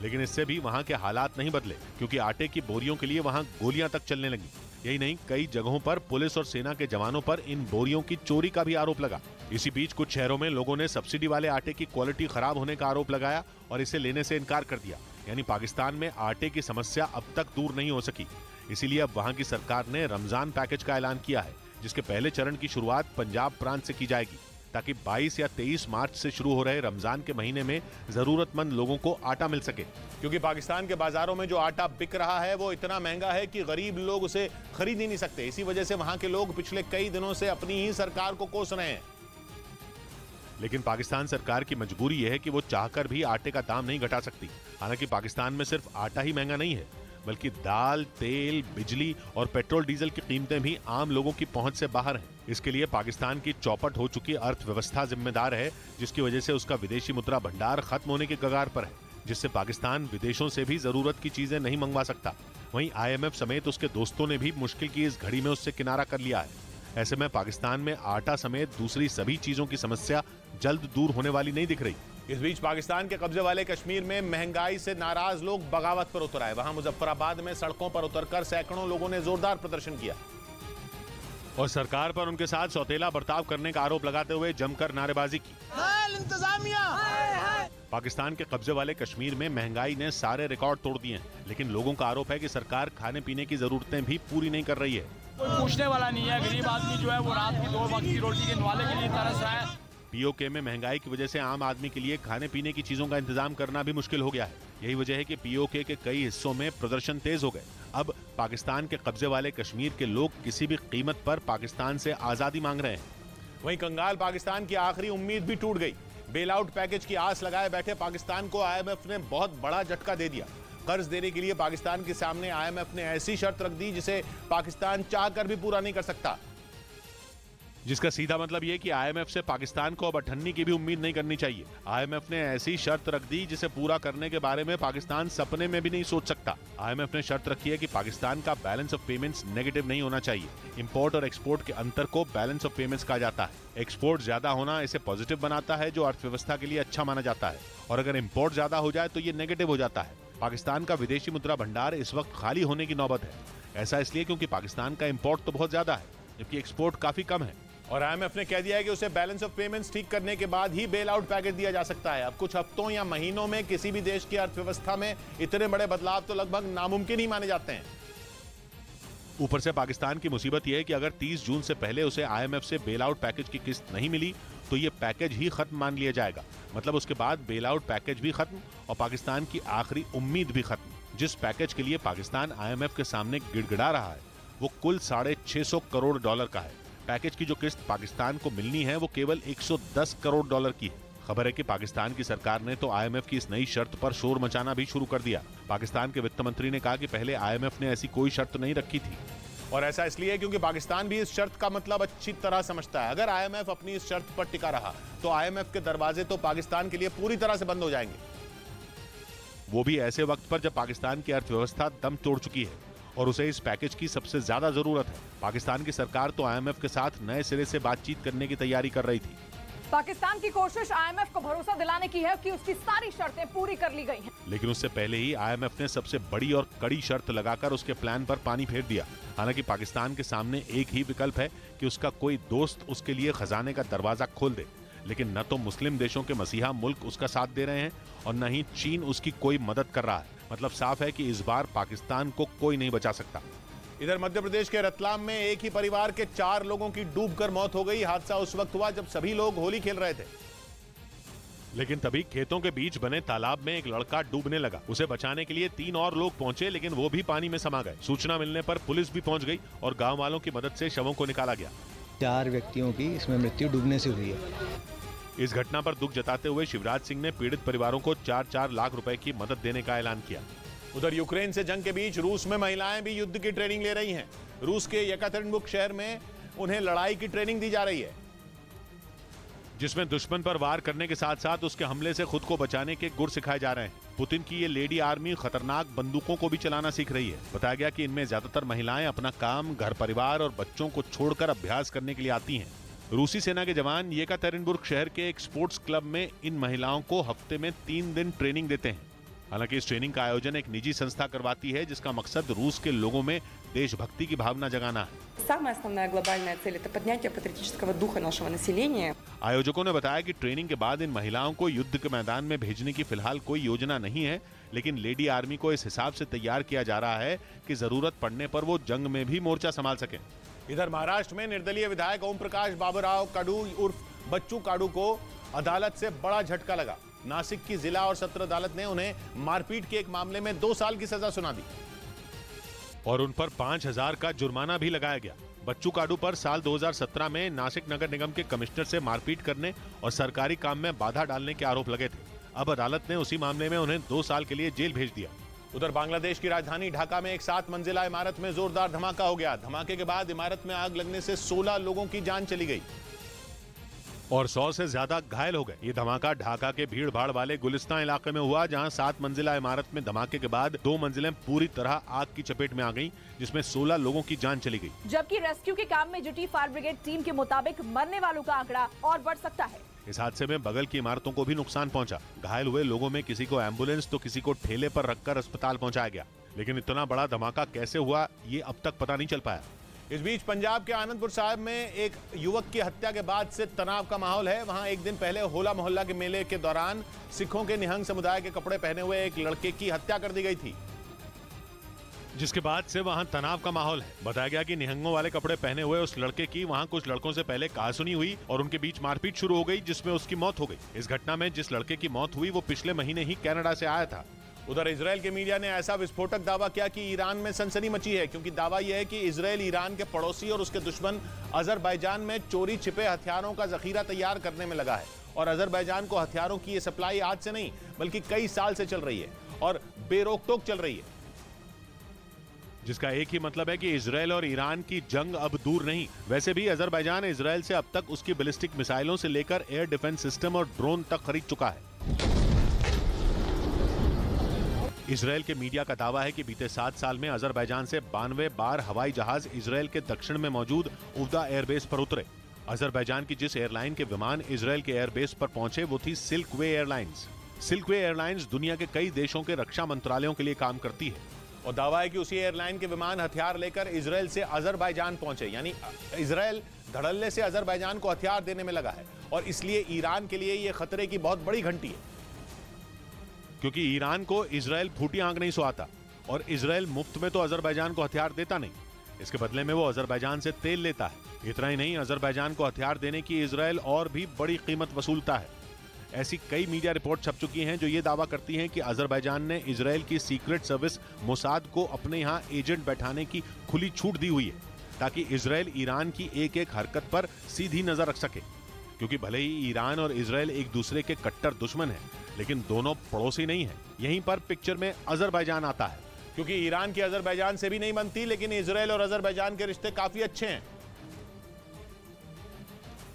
लेकिन इससे भी वहां के हालात नहीं बदले, क्योंकि आटे की बोरियों के लिए वहां गोलियां तक चलने लगी। यही नहीं, कई जगहों पर पुलिस और सेना के जवानों पर इन बोरियों की चोरी का भी आरोप लगा। इसी बीच कुछ शहरों में लोगों ने सब्सिडी वाले आटे की क्वालिटी खराब होने का आरोप लगाया और इसे लेने से इनकार कर दिया। यानी पाकिस्तान में आटे की समस्या अब तक दूर नहीं हो सकी। इसीलिए अब वहां की सरकार ने रमजान पैकेज का ऐलान किया है, जिसके पहले चरण की शुरुआत पंजाब प्रांत से की जाएगी, ताकि 22 या 23 मार्च से शुरू हो रहे रमजान के महीने में जरूरतमंद लोगों को आटा मिल सके। क्योंकि पाकिस्तान के बाजारों में जो आटा बिक रहा है वो इतना महंगा है कि गरीब लोग उसे खरीद ही नहीं सकते। इसी वजह से वहां के लोग पिछले कई दिनों से अपनी ही सरकार को कोस रहे हैं। लेकिन पाकिस्तान सरकार की मजबूरी यह है कि वो चाहकर भी आटे का दाम नहीं घटा सकती। हालांकि पाकिस्तान में सिर्फ आटा ही महंगा नहीं है, बल्कि दाल, तेल, बिजली और पेट्रोल डीजल की कीमतें भी आम लोगों की पहुंच से बाहर हैं। इसके लिए पाकिस्तान की चौपट हो चुकी अर्थव्यवस्था जिम्मेदार है, जिसकी वजह से उसका विदेशी मुद्रा भंडार खत्म होने के कगार पर है, जिससे पाकिस्तान विदेशों से भी जरूरत की चीजें नहीं मंगवा सकता। वहीं IMF समेत उसके दोस्तों ने भी मुश्किल की इस घड़ी में उससे किनारा कर लिया है। ऐसे में पाकिस्तान में आटा समेत दूसरी सभी चीजों की समस्या जल्द दूर होने वाली नहीं दिख रही। इस बीच पाकिस्तान के कब्जे वाले कश्मीर में महंगाई से नाराज लोग बगावत पर उतर आए। वहां मुजफ्फराबाद में सड़कों पर उतरकर सैकड़ों लोगों ने जोरदार प्रदर्शन किया और सरकार पर उनके साथ सौतेला बर्ताव करने का आरोप लगाते हुए जमकर नारेबाजी की। पाकिस्तान के कब्जे वाले कश्मीर में महंगाई ने सारे रिकॉर्ड तोड़ दिए हैं, लेकिन लोगों का आरोप है कि सरकार खाने पीने की जरूरतें भी पूरी नहीं कर रही है। कोई पूछने वाला नहीं है। गरीब आदमी जो है वो रात की 2 वक्त की रोटी के निवाले के लिए तरस रहा है। POK में महंगाई की वजह से आम आदमी के लिए खाने पीने की चीजों का इंतजाम करना भी मुश्किल हो गया है। यही वजह है कि POK के कई हिस्सों में प्रदर्शन तेज हो गए। अब पाकिस्तान के कब्जे वाले कश्मीर के लोग किसी भी कीमत पर पाकिस्तान से आजादी मांग रहे हैं। वहीं कंगाल पाकिस्तान की आखिरी उम्मीद भी टूट गई। बेल आउट पैकेज की आस लगाए बैठे पाकिस्तान को IMF ने बहुत बड़ा झटका दे दिया। कर्ज देने के लिए पाकिस्तान के सामने IMF ने ऐसी शर्त रख दी जिसे पाकिस्तान चाहकर भी पूरा नहीं कर सकता, जिसका सीधा मतलब यह कि IMF से पाकिस्तान को अब अठन्नी की भी उम्मीद नहीं करनी चाहिए। IMF ने ऐसी शर्त रख दी जिसे पूरा करने के बारे में पाकिस्तान सपने में भी नहीं सोच सकता। IMF ने शर्त रखी है कि पाकिस्तान का बैलेंस ऑफ पेमेंट्स नेगेटिव नहीं होना चाहिए। इंपोर्ट और एक्सपोर्ट के अंतर को बैलेंस ऑफ पेमेंट्स कहा जाता है। एक्सपोर्ट ज्यादा होना इसे पॉजिटिव बनाता है, जो अर्थव्यवस्था के लिए अच्छा माना जाता है, और अगर इंपोर्ट ज्यादा हो जाए तो ये नेगेटिव हो जाता है। पाकिस्तान का विदेशी मुद्रा भंडार इस वक्त खाली होने की नौबत है। ऐसा इसलिए क्योंकि पाकिस्तान का इंपोर्ट तो बहुत ज्यादा है, जबकि एक्सपोर्ट काफी कम है। और IMF ने कह दिया है कि उसे बैलेंस ऑफ पेमेंट्स ठीक करने के बाद ही बेल आउट पैकेज दिया जा सकता है। अब कुछ हफ्तों या महीनों में किसी भी देश की अर्थव्यवस्था में इतने बड़े बदलाव तो लगभग नामुमकिन ही माने जाते हैं। ऊपर से पाकिस्तान की मुसीबत यह है कि अगर 30 जून से पहले उसे IMF से बेल आउट पैकेज की किस्त नहीं मिली तो ये पैकेज ही खत्म मान लिया जाएगा। मतलब उसके बाद बेल आउट पैकेज भी खत्म और पाकिस्तान की आखिरी उम्मीद भी खत्म। जिस पैकेज के लिए पाकिस्तान IMF के सामने गिड़गिड़ा रहा है वो कुल $650 करोड़ का है। पैकेज की जो किस्त पाकिस्तान को मिलनी है वो केवल $110 करोड़ की है। खबर है कि पाकिस्तान की सरकार ने तो IMF की इस नई शर्त पर शोर मचाना भी शुरू कर दिया। पाकिस्तान के वित्त मंत्री ने कहा कि पहले IMF ने ऐसी कोई शर्त नहीं रखी थी, और ऐसा इसलिए क्योंकि पाकिस्तान भी इस शर्त का मतलब अच्छी तरह समझता है। अगर IMF अपनी इस शर्त पर टिका रहा तो IMF के दरवाजे तो पाकिस्तान के लिए पूरी तरह से बंद हो जाएंगे, वो भी ऐसे वक्त पर जब पाकिस्तान की अर्थव्यवस्था दम तोड़ चुकी है और उसे इस पैकेज की सबसे ज्यादा जरूरत है। पाकिस्तान की सरकार तो IMF के साथ नए सिरे से बातचीत करने की तैयारी कर रही थी। पाकिस्तान की कोशिश IMF को भरोसा दिलाने की है कि उसकी सारी शर्तें पूरी कर ली गई हैं। लेकिन उससे पहले ही IMF ने सबसे बड़ी और कड़ी शर्त लगाकर उसके प्लान पर पानी फेर दिया। हालांकि पाकिस्तान के सामने एक ही विकल्प है कि उसका कोई दोस्त उसके लिए खजाने का दरवाजा खोल दे, लेकिन न तो मुस्लिम देशों के मसीहा मुल्क उसका साथ दे रहे हैं और न ही चीन उसकी कोई मदद कर रहा है। मतलब साफ है कि इस बार पाकिस्तान को कोई नहीं बचा सकता। इधर मध्य प्रदेश के रतलाम में एक ही परिवार के 4 लोगों की डूबकर मौत हो गई। हादसा उस वक्त हुआ जब सभी लोग होली खेल रहे थे, लेकिन तभी खेतों के बीच बने तालाब में एक लड़का डूबने लगा। उसे बचाने के लिए 3 और लोग पहुंचे, लेकिन वो भी पानी में समा गए। सूचना मिलने पर पुलिस भी पहुंच गई और गांव वालों की मदद से शवों को निकाला गया। 4 व्यक्तियों की इसमें मृत्यु डूबने से हुई है। इस घटना पर दुख जताते हुए शिवराज सिंह ने पीड़ित परिवारों को 4-4 लाख रुपए की मदद देने का ऐलान किया। उधर यूक्रेन से जंग के बीच रूस में महिलाएं भी युद्ध की ट्रेनिंग ले रही हैं। रूस के येकातेरिनबर्ग शहर में उन्हें लड़ाई की ट्रेनिंग दी जा रही है, जिसमें दुश्मन पर वार करने के साथ साथ उसके हमले से खुद को बचाने के गुर सिखाए जा रहे हैं। पुतिन की ये लेडी आर्मी खतरनाक बंदूकों को भी चलाना सीख रही है। बताया गया कि इनमें ज्यादातर महिलाएं अपना काम, घर परिवार और बच्चों को छोड़कर अभ्यास करने के लिए आती हैं। रूसी सेना के जवान येकातेरिनबर्ग शहर के एक स्पोर्ट्स क्लब में इन महिलाओं को हफ्ते में 3 दिन ट्रेनिंग देते हैं। हालांकि इस ट्रेनिंग का आयोजन एक निजी संस्था करवाती है, जिसका मकसद रूस के लोगों में देशभक्ति की भावना जगाना है। आयोजकों ने बताया कि ट्रेनिंग के बाद इन महिलाओं को युद्ध के मैदान में भेजने की फिलहाल कोई योजना नहीं है, लेकिन लेडी आर्मी को इस हिसाब से तैयार किया जा रहा है कि जरूरत पड़ने पर वो जंग में भी मोर्चा संभाल सकें। इधर महाराष्ट्र में निर्दलीय विधायक ओम प्रकाश बाबूराव काडू उर्फ बच्चू काडू को अदालत से बड़ा झटका लगा। नासिक की जिला और सत्र अदालत ने उन्हें मारपीट के एक मामले में 2 साल की सजा सुना दी और उन पर 5,000 का जुर्माना भी लगाया गया। बच्चू काडू पर साल 2017 में नासिक नगर निगम के कमिश्नर से मारपीट करने और सरकारी काम में बाधा डालने के आरोप लगे थे। अब अदालत ने उसी मामले में उन्हें 2 साल के लिए जेल भेज दिया। उधर बांग्लादेश की राजधानी ढाका में एक 7 मंजिला इमारत में जोरदार धमाका हो गया। धमाके के बाद इमारत में आग लगने से 16 लोगों की जान चली गई और 100 से ज्यादा घायल हो गए। ये धमाका ढाका के भीड़ भाड़ वाले गुलिस्तान इलाके में हुआ, जहां 7 मंजिला इमारत में धमाके के बाद 2 मंजिलें पूरी तरह आग की चपेट में आ गईं, जिसमें 16 लोगों की जान चली गई। जबकि रेस्क्यू के काम में जुटी फायर ब्रिगेड टीम के मुताबिक मरने वालों का आंकड़ा और बढ़ सकता है। इस हादसे में बगल की इमारतों को भी नुकसान पहुंचा। घायल हुए लोगों में किसी को एम्बुलेंस तो किसी को ठेले पर रखकर अस्पताल पहुंचाया गया, लेकिन इतना बड़ा धमाका कैसे हुआ ये अब तक पता नहीं चल पाया। इस बीच पंजाब के आनंदपुर साहिब में एक युवक की हत्या के बाद से तनाव का माहौल है। वहां एक दिन पहले होला मोहल्ला के मेले के दौरान सिखों के निहंग समुदाय के कपड़े पहने हुए एक लड़के की हत्या कर दी गई थी, जिसके बाद से वहां तनाव का माहौल है। बताया गया कि निहंगों वाले कपड़े पहने हुए उस लड़के की वहां कुछ लड़कों से पहले कहासुनी हुई और उनके बीच मारपीट शुरू हो गई, जिसमें उसकी मौत हो गई। इस घटना में जिस लड़के की मौत हुई वो पिछले महीने ही कनाडा से आया था। उधर इजरायल के मीडिया ने ऐसा विस्फोटक दावा किया कि ईरान में सनसनी मची है, क्योंकि दावा यह है कि इजरायल ईरान के पड़ोसी और उसके दुश्मन अजरबैजान में चोरी छिपे हथियारों का जखीरा तैयार करने में लगा है। और अजरबैजान को हथियारों की ये सप्लाई आज से नहीं बल्कि कई साल से चल रही है और बेरोक-टोक चल रही है, जिसका एक ही मतलब है कि इजरायल और ईरान की जंग अब दूर नहीं। वैसे भी अजरबैजान इजरायल से अब तक उसकी बैलिस्टिक मिसाइलों से लेकर एयर डिफेंस सिस्टम और ड्रोन तक खरीद चुका है। इजरायल के मीडिया का दावा है कि बीते 7 साल में अजरबैजान से 92 बार हवाई जहाज इजरायल के दक्षिण में मौजूद उफ्दा एयरबेस पर उतरे। अजरबैजान की जिस एयरलाइन के विमान इजरायल के एयरबेस पर पहुंचे वो थी सिल्क वे एयरलाइंस। सिल्क वे एयरलाइंस दुनिया के कई देशों के रक्षा मंत्रालयों के लिए काम करती है और दावा है कि उसी एयरलाइन के विमान हथियार लेकर इजरायल से अजरबैजान पहुंचे, यानी इजरायल धड़ल्ले से अजरबैजान को हथियार देने में लगा है और इसलिए ईरान के लिए यह खतरे की बहुत बड़ी घंटी है, क्योंकि ईरान को इजरायल फूटी आंख नहीं सुहाता और इजरायल मुफ्त में तो अजरबैजान को हथियार देता नहीं, इसके बदले में वो अजरबैजान से तेल लेता है। इतना ही नहीं, अजरबैजान को हथियार देने की इजरायल और भी बड़ी कीमत वसूलता है। ऐसी कई मीडिया रिपोर्ट छप चुकी हैं जो ये दावा करती हैं कि अजरबैजान ने इजरायल की सीक्रेट सर्विस मोसाद को अपने यहाँ एजेंट बैठाने की खुली छूट दी हुई है, ताकि इजरायल ईरान की एक एक हरकत पर सीधी नजर रख सके। क्योंकि भले ही ईरान और इजरायल एक दूसरे के कट्टर दुश्मन हैं, लेकिन दोनों पड़ोसी नहीं हैं। यहीं पर पिक्चर में अजरबैजान आता है, क्योंकि ईरान की अजरबैजान से भी नहीं बनती, लेकिन इजरायल और अजरबैजान के रिश्ते काफी अच्छे हैं।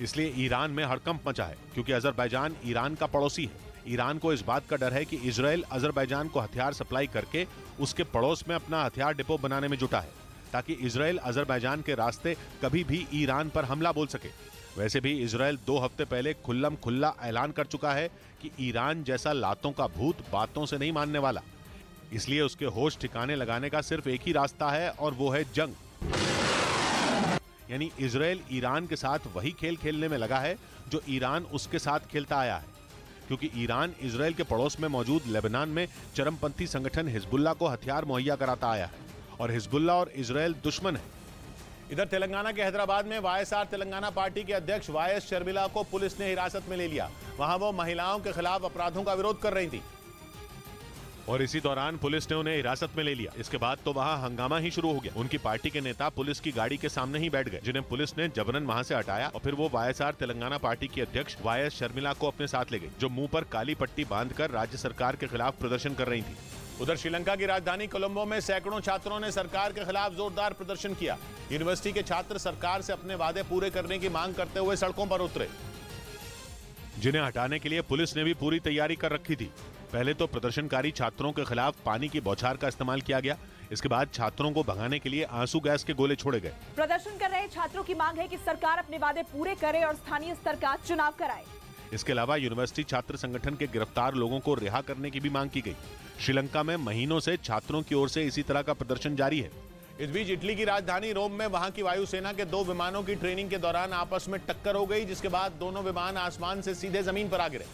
इसलिए ईरान में हड़कंप मचा है, क्योंकि अजरबैजान ईरान का पड़ोसी है। ईरान को इस बात का डर है कि इजरायल अजरबैजान को हथियार सप्लाई करके उसके पड़ोस में अपना हथियार डिपो बनाने में जुटा है, ताकि इजरायल अजरबैजान के रास्ते कभी भी ईरान पर हमला बोल सके। वैसे भी इजरायल 2 हफ्ते पहले खुल्लम खुल्ला ऐलान कर चुका है कि ईरान जैसा लातों का भूत बातों से नहीं मानने वाला, इसलिए उसके होश ठिकाने लगाने का सिर्फ एक ही रास्ता है और वो है जंग। यानी इजरायल ईरान के साथ वही खेल खेलने में लगा है जो ईरान उसके साथ खेलता आया है, क्योंकि ईरान इजरायल के पड़ोस में मौजूद लेबनान में चरमपंथी संगठन हिजबुल्ला को हथियार मुहैया कराता आया है और हिजबुल्ला और इजरायल दुश्मन है। इधर तेलंगाना के हैदराबाद में वाईएसआर तेलंगाना पार्टी के अध्यक्ष वाईएस शर्मिला को पुलिस ने हिरासत में ले लिया। वहां वो महिलाओं के खिलाफ अपराधों का विरोध कर रही थी और इसी दौरान पुलिस ने उन्हें हिरासत में ले लिया। इसके बाद तो वहां हंगामा ही शुरू हो गया। उनकी पार्टी के नेता पुलिस की गाड़ी के सामने ही बैठ गए, जिन्हें पुलिस ने जबरन वहां से हटाया और फिर वो वाईएसआर तेलंगाना पार्टी की अध्यक्ष वाईएस शर्मिला को अपने साथ ले गई, जो मुंह पर काली पट्टी बांधकर राज्य सरकार के खिलाफ प्रदर्शन कर रही थी। उधर श्रीलंका की राजधानी कोलंबो में सैकड़ों छात्रों ने सरकार के खिलाफ जोरदार प्रदर्शन किया। यूनिवर्सिटी के छात्र सरकार से अपने वादे पूरे करने की मांग करते हुए सड़कों पर उतरे, जिन्हें हटाने के लिए पुलिस ने भी पूरी तैयारी कर रखी थी। पहले तो प्रदर्शनकारी छात्रों के खिलाफ पानी की बौछार का इस्तेमाल किया गया। इसके बाद छात्रों को भगाने के लिए आंसू गैस के गोले छोड़े गए। प्रदर्शन कर रहे छात्रों की मांग है कि सरकार अपने वादे पूरे करे और स्थानीय स्तर का चुनाव कराए। इसके अलावा यूनिवर्सिटी छात्र संगठन के गिरफ्तार लोगों को रिहा करने की भी मांग की गई। श्रीलंका में महीनों से छात्रों की ओर से इसी तरह का प्रदर्शन जारी है। इस बीच इटली की राजधानी रोम में वहां की वायुसेना के 2 विमानों की ट्रेनिंग के दौरान आपस में टक्कर हो गई, जिसके बाद दोनों विमान आसमान से सीधे जमीन पर आ गिरे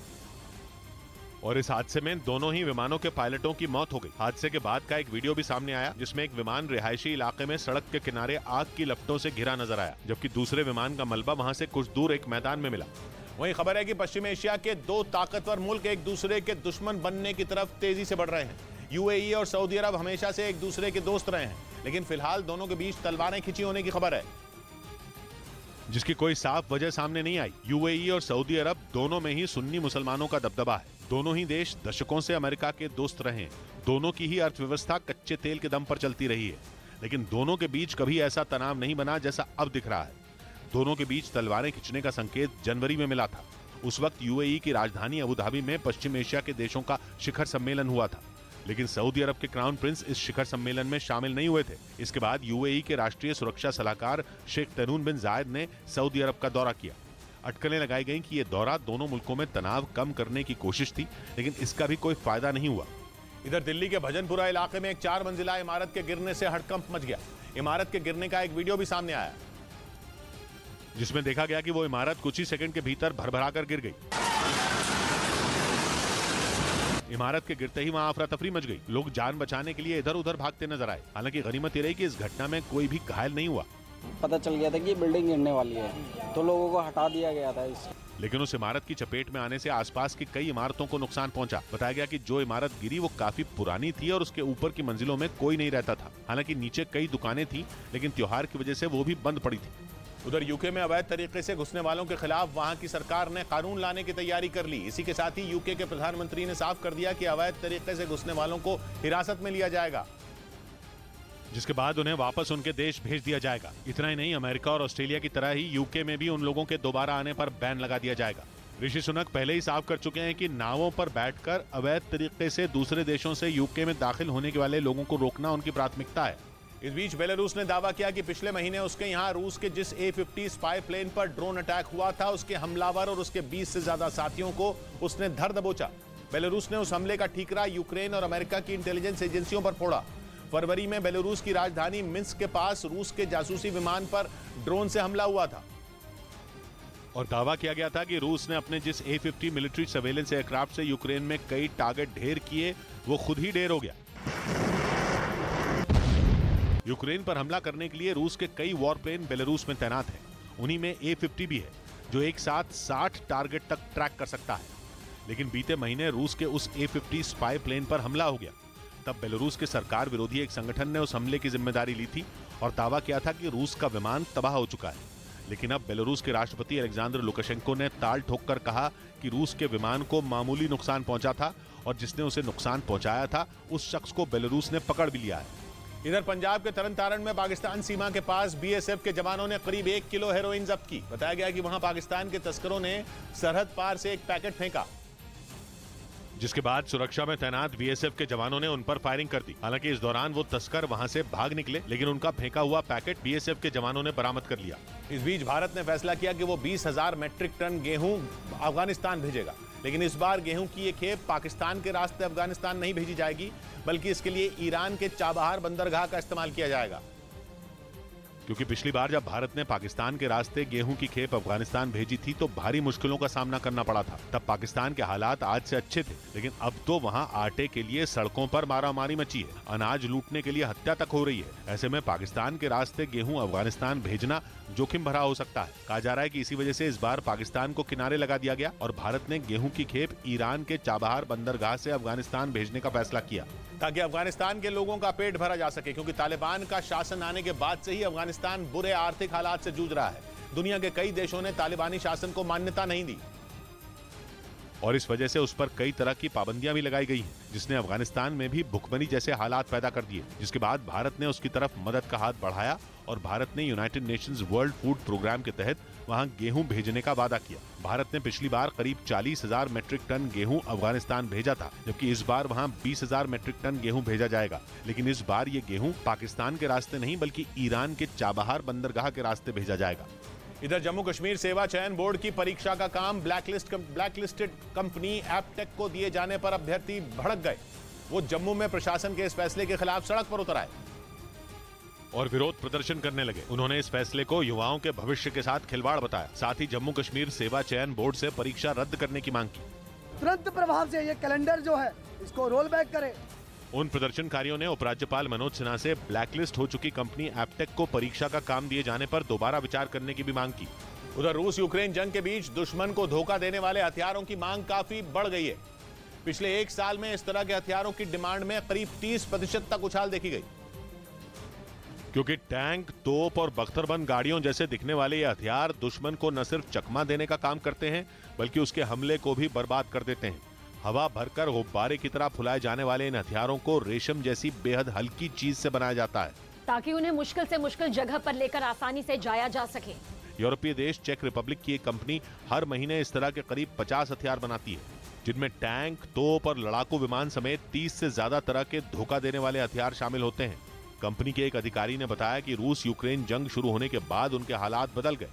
और इस हादसे में दोनों ही विमानों के पायलटों की मौत हो गई। हादसे के बाद का एक वीडियो भी सामने आया, जिसमें एक विमान रिहायशी इलाके में सड़क के किनारे आग की लपटों से घिरा नजर आया, जबकि दूसरे विमान का मलबा वहां से कुछ दूर एक मैदान में मिला। वहीं खबर है कि पश्चिम एशिया के 2 ताकतवर मुल्क एक दूसरे के दुश्मन बनने की तरफ तेजी से बढ़ रहे हैं। यूएई और सऊदी अरब हमेशा से एक दूसरे के दोस्त रहे हैं, लेकिन फिलहाल दोनों के बीच तलवारें खिंची होने की खबर है। जिसकी कोई साफ वजह सामने नहीं आई। यूएई और सऊदी अरब दोनों में ही सुन्नी मुसलमानों का दबदबा है। दोनों ही देश दशकों से अमेरिका के दोस्त रहे हैं। दोनों की ही अर्थव्यवस्था कच्चे तेल के दम पर चलती रही है, लेकिन दोनों के बीच कभी ऐसा तनाव नहीं बना जैसा अब दिख रहा है। दोनों के बीच तलवारें खिंचने का संकेत जनवरी में मिला था। उस वक्त यूएई की राजधानी अबू धाबी में पश्चिम एशिया के देशों का शिखर सम्मेलन हुआ था, लेकिन सऊदी अरब के क्राउन प्रिंस इस शिखर सम्मेलन में शामिल नहीं हुए थे। इसके बाद यूएई के राष्ट्रीय सुरक्षा सलाहकार शेख तैमूर बिन जायद ने सऊदी अरब का दौरा किया। अटकलें लगाई गईं कि यह दौरा दोनों मुल्कों में तनाव कम करने की कोशिश थी, लेकिन इसका भी कोई फायदा नहीं हुआ। इधर दिल्ली के भजनपुरा इलाके में एक 4 मंजिला इमारत के गिरने से हड़कंप मच गया। इमारत के गिरने का एक वीडियो भी सामने आया, जिसमें देखा गया कि वो इमारत कुछ ही सेकंड के भीतर भरभरा कर गिर गई। इमारत के गिरते ही वहां अफरा तफरी मच गई। लोग जान बचाने के लिए इधर उधर भागते नजर आए। हालांकि गनीमत ये रही कि इस घटना में कोई भी घायल नहीं हुआ। पता चल गया था कि बिल्डिंग गिरने वाली है, तो लोगों को हटा दिया गया था इससे। लेकिन उस इमारत की चपेट में आने से आसपास की कई इमारतों को नुकसान पहुंचा। बताया गया कि जो इमारत गिरी वो काफी पुरानी थी और उसके ऊपर की मंजिलों में कोई नहीं रहता था। हालांकि नीचे कई दुकानें थी, लेकिन त्योहार की वजह से वो भी बंद पड़ी थी। उधर यूके में अवैध तरीके से घुसने वालों के खिलाफ वहां की सरकार ने कानून लाने की तैयारी कर ली। इसी के साथ ही यूके के प्रधानमंत्री ने साफ कर दिया कि अवैध तरीके से घुसने वालों को हिरासत में लिया जाएगा, जिसके बाद उन्हें वापस उनके देश भेज दिया जाएगा। इतना ही नहीं, अमेरिका और ऑस्ट्रेलिया की तरह ही यूके में भी उन लोगों के दोबारा आने पर बैन लगा दिया जाएगा। ऋषि सुनक पहले ही साफ कर चुके हैं कि नावों पर बैठकर अवैध तरीके से दूसरे देशों से यूके में दाखिल होने वाले लोगों को रोकना उनकी प्राथमिकता है। इस बीच बेलारूस ने दावा किया कि पिछले महीने उसके यहां रूस के जिस A-50 स्पाई प्लेन पर ड्रोन अटैक हुआ था, उसके हमलावर और उसके 20 से ज्यादा साथियों को उसने धर दबोचा। बेलारूस ने उस हमले का ठीकरा यूक्रेन और अमेरिका की इंटेलिजेंस एजेंसियों पर फोड़ा। फरवरी में बेलारूस की राजधानी मिन्स्क के पास रूस के जासूसी विमान पर ड्रोन से हमला हुआ था और दावा किया गया था कि रूस ने अपने जिस A-50 मिलिट्री सर्वेलेंस एयरक्राफ्ट से यूक्रेन में कई टारगेट ढेर किए, वो खुद ही ढेर हो गया। यूक्रेन पर हमला करने के लिए रूस के कई वॉरप्लेन बेलारूस में तैनात हैं। उन्हीं में A-50 भी है, जो एक साथ 60 टारगेट तक ट्रैक कर सकता है। लेकिन बीते महीने रूस के उस A-50 स्पाई प्लेन पर हमला हो गया। तब बेलारूस के सरकार विरोधी एक संगठन ने उस हमले की जिम्मेदारी ली थी और दावा किया था कि रूस का विमान तबाह हो चुका है। लेकिन अब बेलारूस के राष्ट्रपति अलेक्जेंडर लुकाशेंको ने ताल ठोककर कहा कि रूस के विमान को मामूली नुकसान पहुंचा था और जिसने उसे नुकसान पहुंचाया था उस शख्स को बेलारूस ने पकड़ भी लिया है। इधर पंजाब के तरन तारण में पाकिस्तान सीमा के पास BSF के जवानों ने करीब 1 किलो हेरोइन जब्त की। बताया गया कि वहां पाकिस्तान के तस्करों ने सरहद पार से एक पैकेट फेंका, जिसके बाद सुरक्षा में तैनात BSF के जवानों ने उन पर फायरिंग कर दी। हालांकि इस दौरान वो तस्कर वहां से भाग निकले, लेकिन उनका फेंका हुआ पैकेट BSF के जवानों ने बरामद कर लिया। इस बीच भारत ने फैसला किया कि वो 20,000 मेट्रिक टन गेहूं अफगानिस्तान भेजेगा। लेकिन इस बार गेहूं की ये खेप पाकिस्तान के रास्ते अफगानिस्तान नहीं भेजी जाएगी, बल्कि इसके लिए ईरान के चाबहार बंदरगाह का इस्तेमाल किया जाएगा। क्योंकि पिछली बार जब भारत ने पाकिस्तान के रास्ते गेहूं की खेप अफगानिस्तान भेजी थी तो भारी मुश्किलों का सामना करना पड़ा था। तब पाकिस्तान के हालात आज से अच्छे थे, लेकिन अब तो वहां आटे के लिए सड़कों पर मारामारी मची है। अनाज लूटने के लिए हत्या तक हो रही है। ऐसे में पाकिस्तान के रास्ते गेहूं अफगानिस्तान भेजना जोखिम भरा हो सकता है। कहा जा रहा है कि इसी वजह से इस बार पाकिस्तान को किनारे लगा दिया गया और भारत ने गेहूं की खेप ईरान के चाबहार बंदरगाह से अफगानिस्तान भेजने का फैसला किया, ताकि अफगानिस्तान के लोगों का पेट भरा जा सके। क्योंकि तालिबान का शासन आने के बाद से ही अफगानिस्तान बुरे आर्थिक हालात से जूझ रहा है। दुनिया के कई देशों ने तालिबानी शासन को मान्यता नहीं दी और इस वजह से उस पर कई तरह की पाबंदियां भी लगाई गई हैं, जिसने अफगानिस्तान में भी भुखमरी जैसे हालात पैदा कर दिए। जिसके बाद भारत ने उसकी तरफ मदद का हाथ बढ़ाया और भारत ने United Nations World Food Programme के तहत वहां गेहूं भेजने का वादा किया। भारत ने पिछली बार करीब 40,000 मेट्रिक टन गेहूं अफगानिस्तान भेजा था, जबकि इस बार वहां 20,000 मेट्रिक टन गेहूं भेजा जाएगा। लेकिन इस बार ये गेहूं पाकिस्तान के रास्ते नहीं, बल्कि ईरान के चाबहार बंदरगाह के रास्ते भेजा जाएगा। इधर जम्मू कश्मीर सेवा चयन बोर्ड की परीक्षा का काम ब्लैकलिस्टेड कंपनी एपटेक को दिए जाने पर अभ्यर्थी भड़क गए। वो जम्मू में प्रशासन के इस फैसले के खिलाफ सड़क पर उतर आए और विरोध प्रदर्शन करने लगे। उन्होंने इस फैसले को युवाओं के भविष्य के साथ खिलवाड़ बताया। साथ ही जम्मू कश्मीर सेवा चयन बोर्ड से परीक्षा रद्द करने की मांग की। तुरंत प्रभाव से ये कैलेंडर जो है इसको रोल बैक करे। उन प्रदर्शनकारियों ने उपराज्यपाल मनोज सिन्हा से ब्लैकलिस्ट हो चुकी कंपनी एपटेक को परीक्षा का काम दिए जाने पर दोबारा विचार करने की भी मांग की। उधर रूस यूक्रेन जंग के बीच दुश्मन को धोखा देने वाले हथियारों की मांग काफी बढ़ गई है। पिछले 1 साल में इस तरह के हथियारों की डिमांड में करीब 30% तक उछाल देखी गई। क्योंकि टैंक, तोप और बख्तरबंद गाड़ियों जैसे दिखने वाले ये हथियार दुश्मन को न सिर्फ चकमा देने का काम करते हैं बल्कि उसके हमले को भी बर्बाद कर देते हैं। हवा भरकर गुब्बारे की तरह फुलाए जाने वाले इन हथियारों को रेशम जैसी बेहद हल्की चीज से बनाया जाता है ताकि उन्हें मुश्किल से मुश्किल जगह पर लेकर आसानी से जाया जा सके। यूरोपीय देश चेक रिपब्लिक की एक कंपनी हर महीने इस तरह के करीब 50 हथियार बनाती है, जिनमें टैंक, तोप और लड़ाकू विमान समेत 30 से ज्यादा तरह के धोखा देने वाले हथियार शामिल होते हैं। कंपनी के एक अधिकारी ने बताया कि रूस यूक्रेन जंग शुरू होने के बाद उनके हालात बदल गए।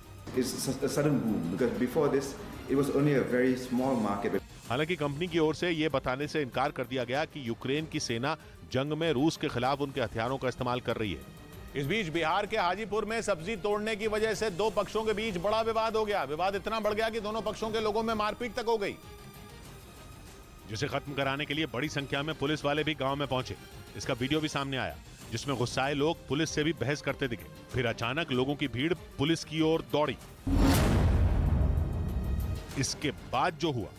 हालांकि कंपनी की ओर से यह बताने से इनकार कर दिया गया कि यूक्रेन की सेना जंग में रूस के खिलाफ उनके हथियारों का इस्तेमाल कर रही है। इस बीच बिहार के हाजीपुर में सब्जी तोड़ने की वजह से दो पक्षों के बीच बड़ा विवाद हो गया। विवाद इतना बढ़ गया कि दोनों पक्षों के लोगों में मारपीट तक हो गई, जिसे खत्म कराने के लिए बड़ी संख्या में पुलिस वाले भी गांव में पहुंचे। इसका वीडियो भी सामने आया जिसमें गुस्साए लोग पुलिस से भी बहस करते दिखे। फिर अचानक लोगों की भीड़ पुलिस की ओर दौड़ी। इसके बाद जो हुआ,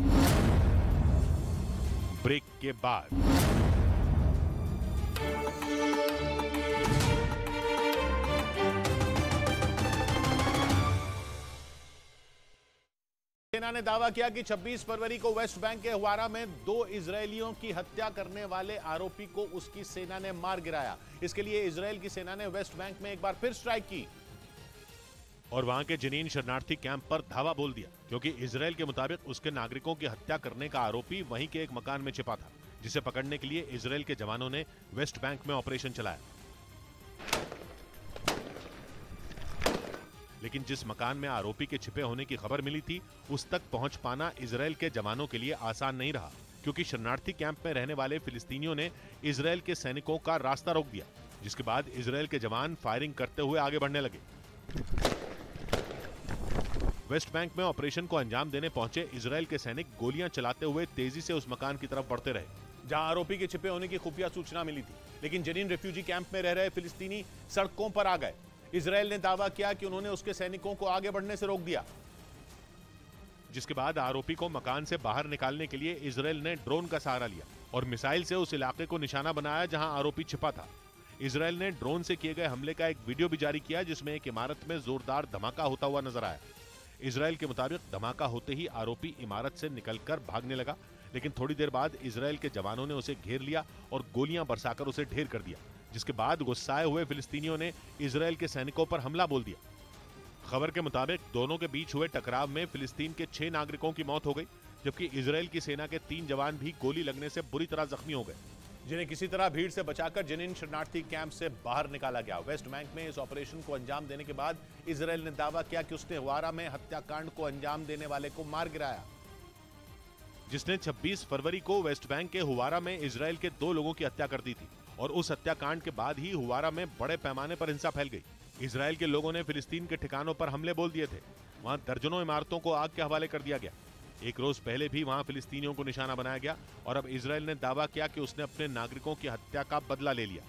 ब्रेक के बाद सेना ने दावा किया कि 26 फरवरी को वेस्ट बैंक के हवारा में 2 इजरायलियों की हत्या करने वाले आरोपी को उसकी सेना ने मार गिराया। इसके लिए इजरायल की सेना ने वेस्ट बैंक में एक बार फिर स्ट्राइक की और वहां के जनीन शरणार्थी कैंप पर धावा बोल दिया, क्योंकि इजरायल के मुताबिक उसके नागरिकों की हत्या करने का आरोपी वहीं के एक मकान में छिपा था, जिसे पकड़ने के लिए इजरायल के जवानों ने वेस्ट बैंक में ऑपरेशन चलाया। लेकिन जिस मकान में आरोपी के छिपे होने की खबर मिली थी, उस तक पहुंच पाना इजरायल के जवानों के लिए आसान नहीं रहा, क्योंकि शरणार्थी कैंप में रहने वाले फिलिस्तीनियों ने इजरायल के सैनिकों का रास्ता रोक दिया, जिसके बाद इजरायल के जवान फायरिंग करते हुए आगे बढ़ने लगे। वेस्ट बैंक में ऑपरेशन को अंजाम देने पहुंचे इजरायल के सैनिक गोलियां चलाते हुए तेजी से उस मकान की तरफ बढ़ते रहे जहां आरोपी के छिपे होने की खुफिया सूचना मिली थी। लेकिन जनीन रिफ्यूजी कैंप में रह रहे फिलिस्तीनी सड़कों पर आ गए। इजरायल ने दावा किया कि उन्होंने उसके सैनिकों को आगे बढ़ने से रोक दिया, जिसके बाद आरोपी को मकान से बाहर निकालने के लिए इजरायल ने ड्रोन का सहारा लिया और मिसाइल से उस इलाके को निशाना बनाया जहां आरोपी छिपा था। इजरायल ने ड्रोन से किए गए हमले का एक वीडियो भी जारी किया, जिसमें एक इमारत में जोरदार धमाका होता हुआ नजर आया। इजरायल के मुताबिक धमाका होते ही आरोपी इमारत से निकलकर भागने लगा, लेकिन थोड़ी देर बाद इजरायल के जवानों ने उसे घेर लिया और गोलियां बरसाकर उसे ढेर कर दिया, जिसके बाद गुस्साए हुए फिलिस्तीनियों ने इजरायल के सैनिकों पर हमला बोल दिया। खबर के मुताबिक दोनों के बीच हुए टकराव में फिलिस्तीन के 6 नागरिकों की मौत हो गई, जबकि इजरायल की सेना के 3 जवान भी गोली लगने से बुरी तरह जख्मी हो गए, जिन्हें किसी तरह भीड़ से बचाकर जनीन शरणार्थी कैंप से बाहर निकाला गया। वेस्ट बैंक में इस ऑपरेशन को अंजाम देने के बाद इजरायल ने दावा किया कि उसने हवारा में हत्याकांड को अंजाम देने वाले को मार गिराया, जिसने 26 फरवरी को वेस्ट बैंक के हुवारा में इजरायल के 2 लोगों की हत्या कर दी थी। और उस हत्याकांड के बाद ही हुवारा में बड़े पैमाने पर हिंसा फैल गई। इजरायल के लोगों ने फिलिस्तीन के ठिकानों पर हमले बोल दिए थे। वहां दर्जनों इमारतों को आग के हवाले कर दिया गया। एक रोज पहले भी वहां फिलिस्तीनियों को निशाना बनाया गया और अब इजरायल ने दावा किया कि उसने अपने नागरिकों की हत्या का बदला ले लिया।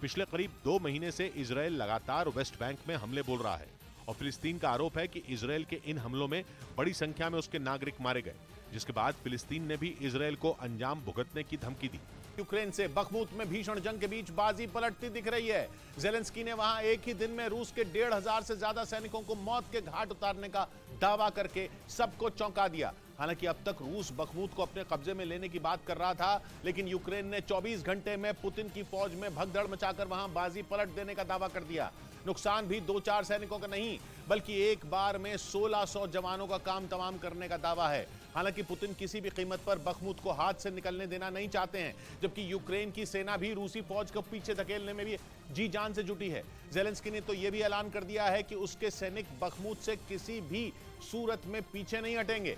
पिछले करीब 2 महीने से इजरायल लगातार वेस्ट बैंक में हमले बोल रहा है और फिलिस्तीन का आरोप है कि इजरायल के इन हमलों में बड़ी संख्या में उसके नागरिक मारे गए, जिसके बाद फिलिस्तीन ने भी इजरायल को अंजाम भुगतने की धमकी दी। यूक्रेन से बखमुत में भीषण जंग के बीच बाजी पलटती दिख रही है। जेलेंस्की ने वहां एक ही दिन में रूस के 1,500 से ज्यादा सैनिकों को मौत के घाट उतारने का दावा करके सबको चौंका दिया। हालांकि अब तक रूस बखमुत को अपने कब्जे में लेने की बात कर रहा था, लेकिन यूक्रेन ने 24 घंटे में पुतिन की फौज में भगदड़ मचाकर वहां बाजी पलट देने का दावा कर दिया। नुकसान भी 2-4 सैनिकों का नहीं, बल्कि एक बार में 1600 जवानों का काम तमाम करने का दावा है। हालांकि पुतिन किसी भी कीमत पर बखमुत को हाथ से निकलने देना नहीं चाहते हैं, जबकि यूक्रेन की सेना भी रूसी फौज को पीछे धकेलने में भी जी जान से जुटी है। जेलेंस्की ने तो यह भी ऐलान कर दिया है कि उसके सैनिक बखमुत से किसी भी सूरत में पीछे नहीं हटेंगे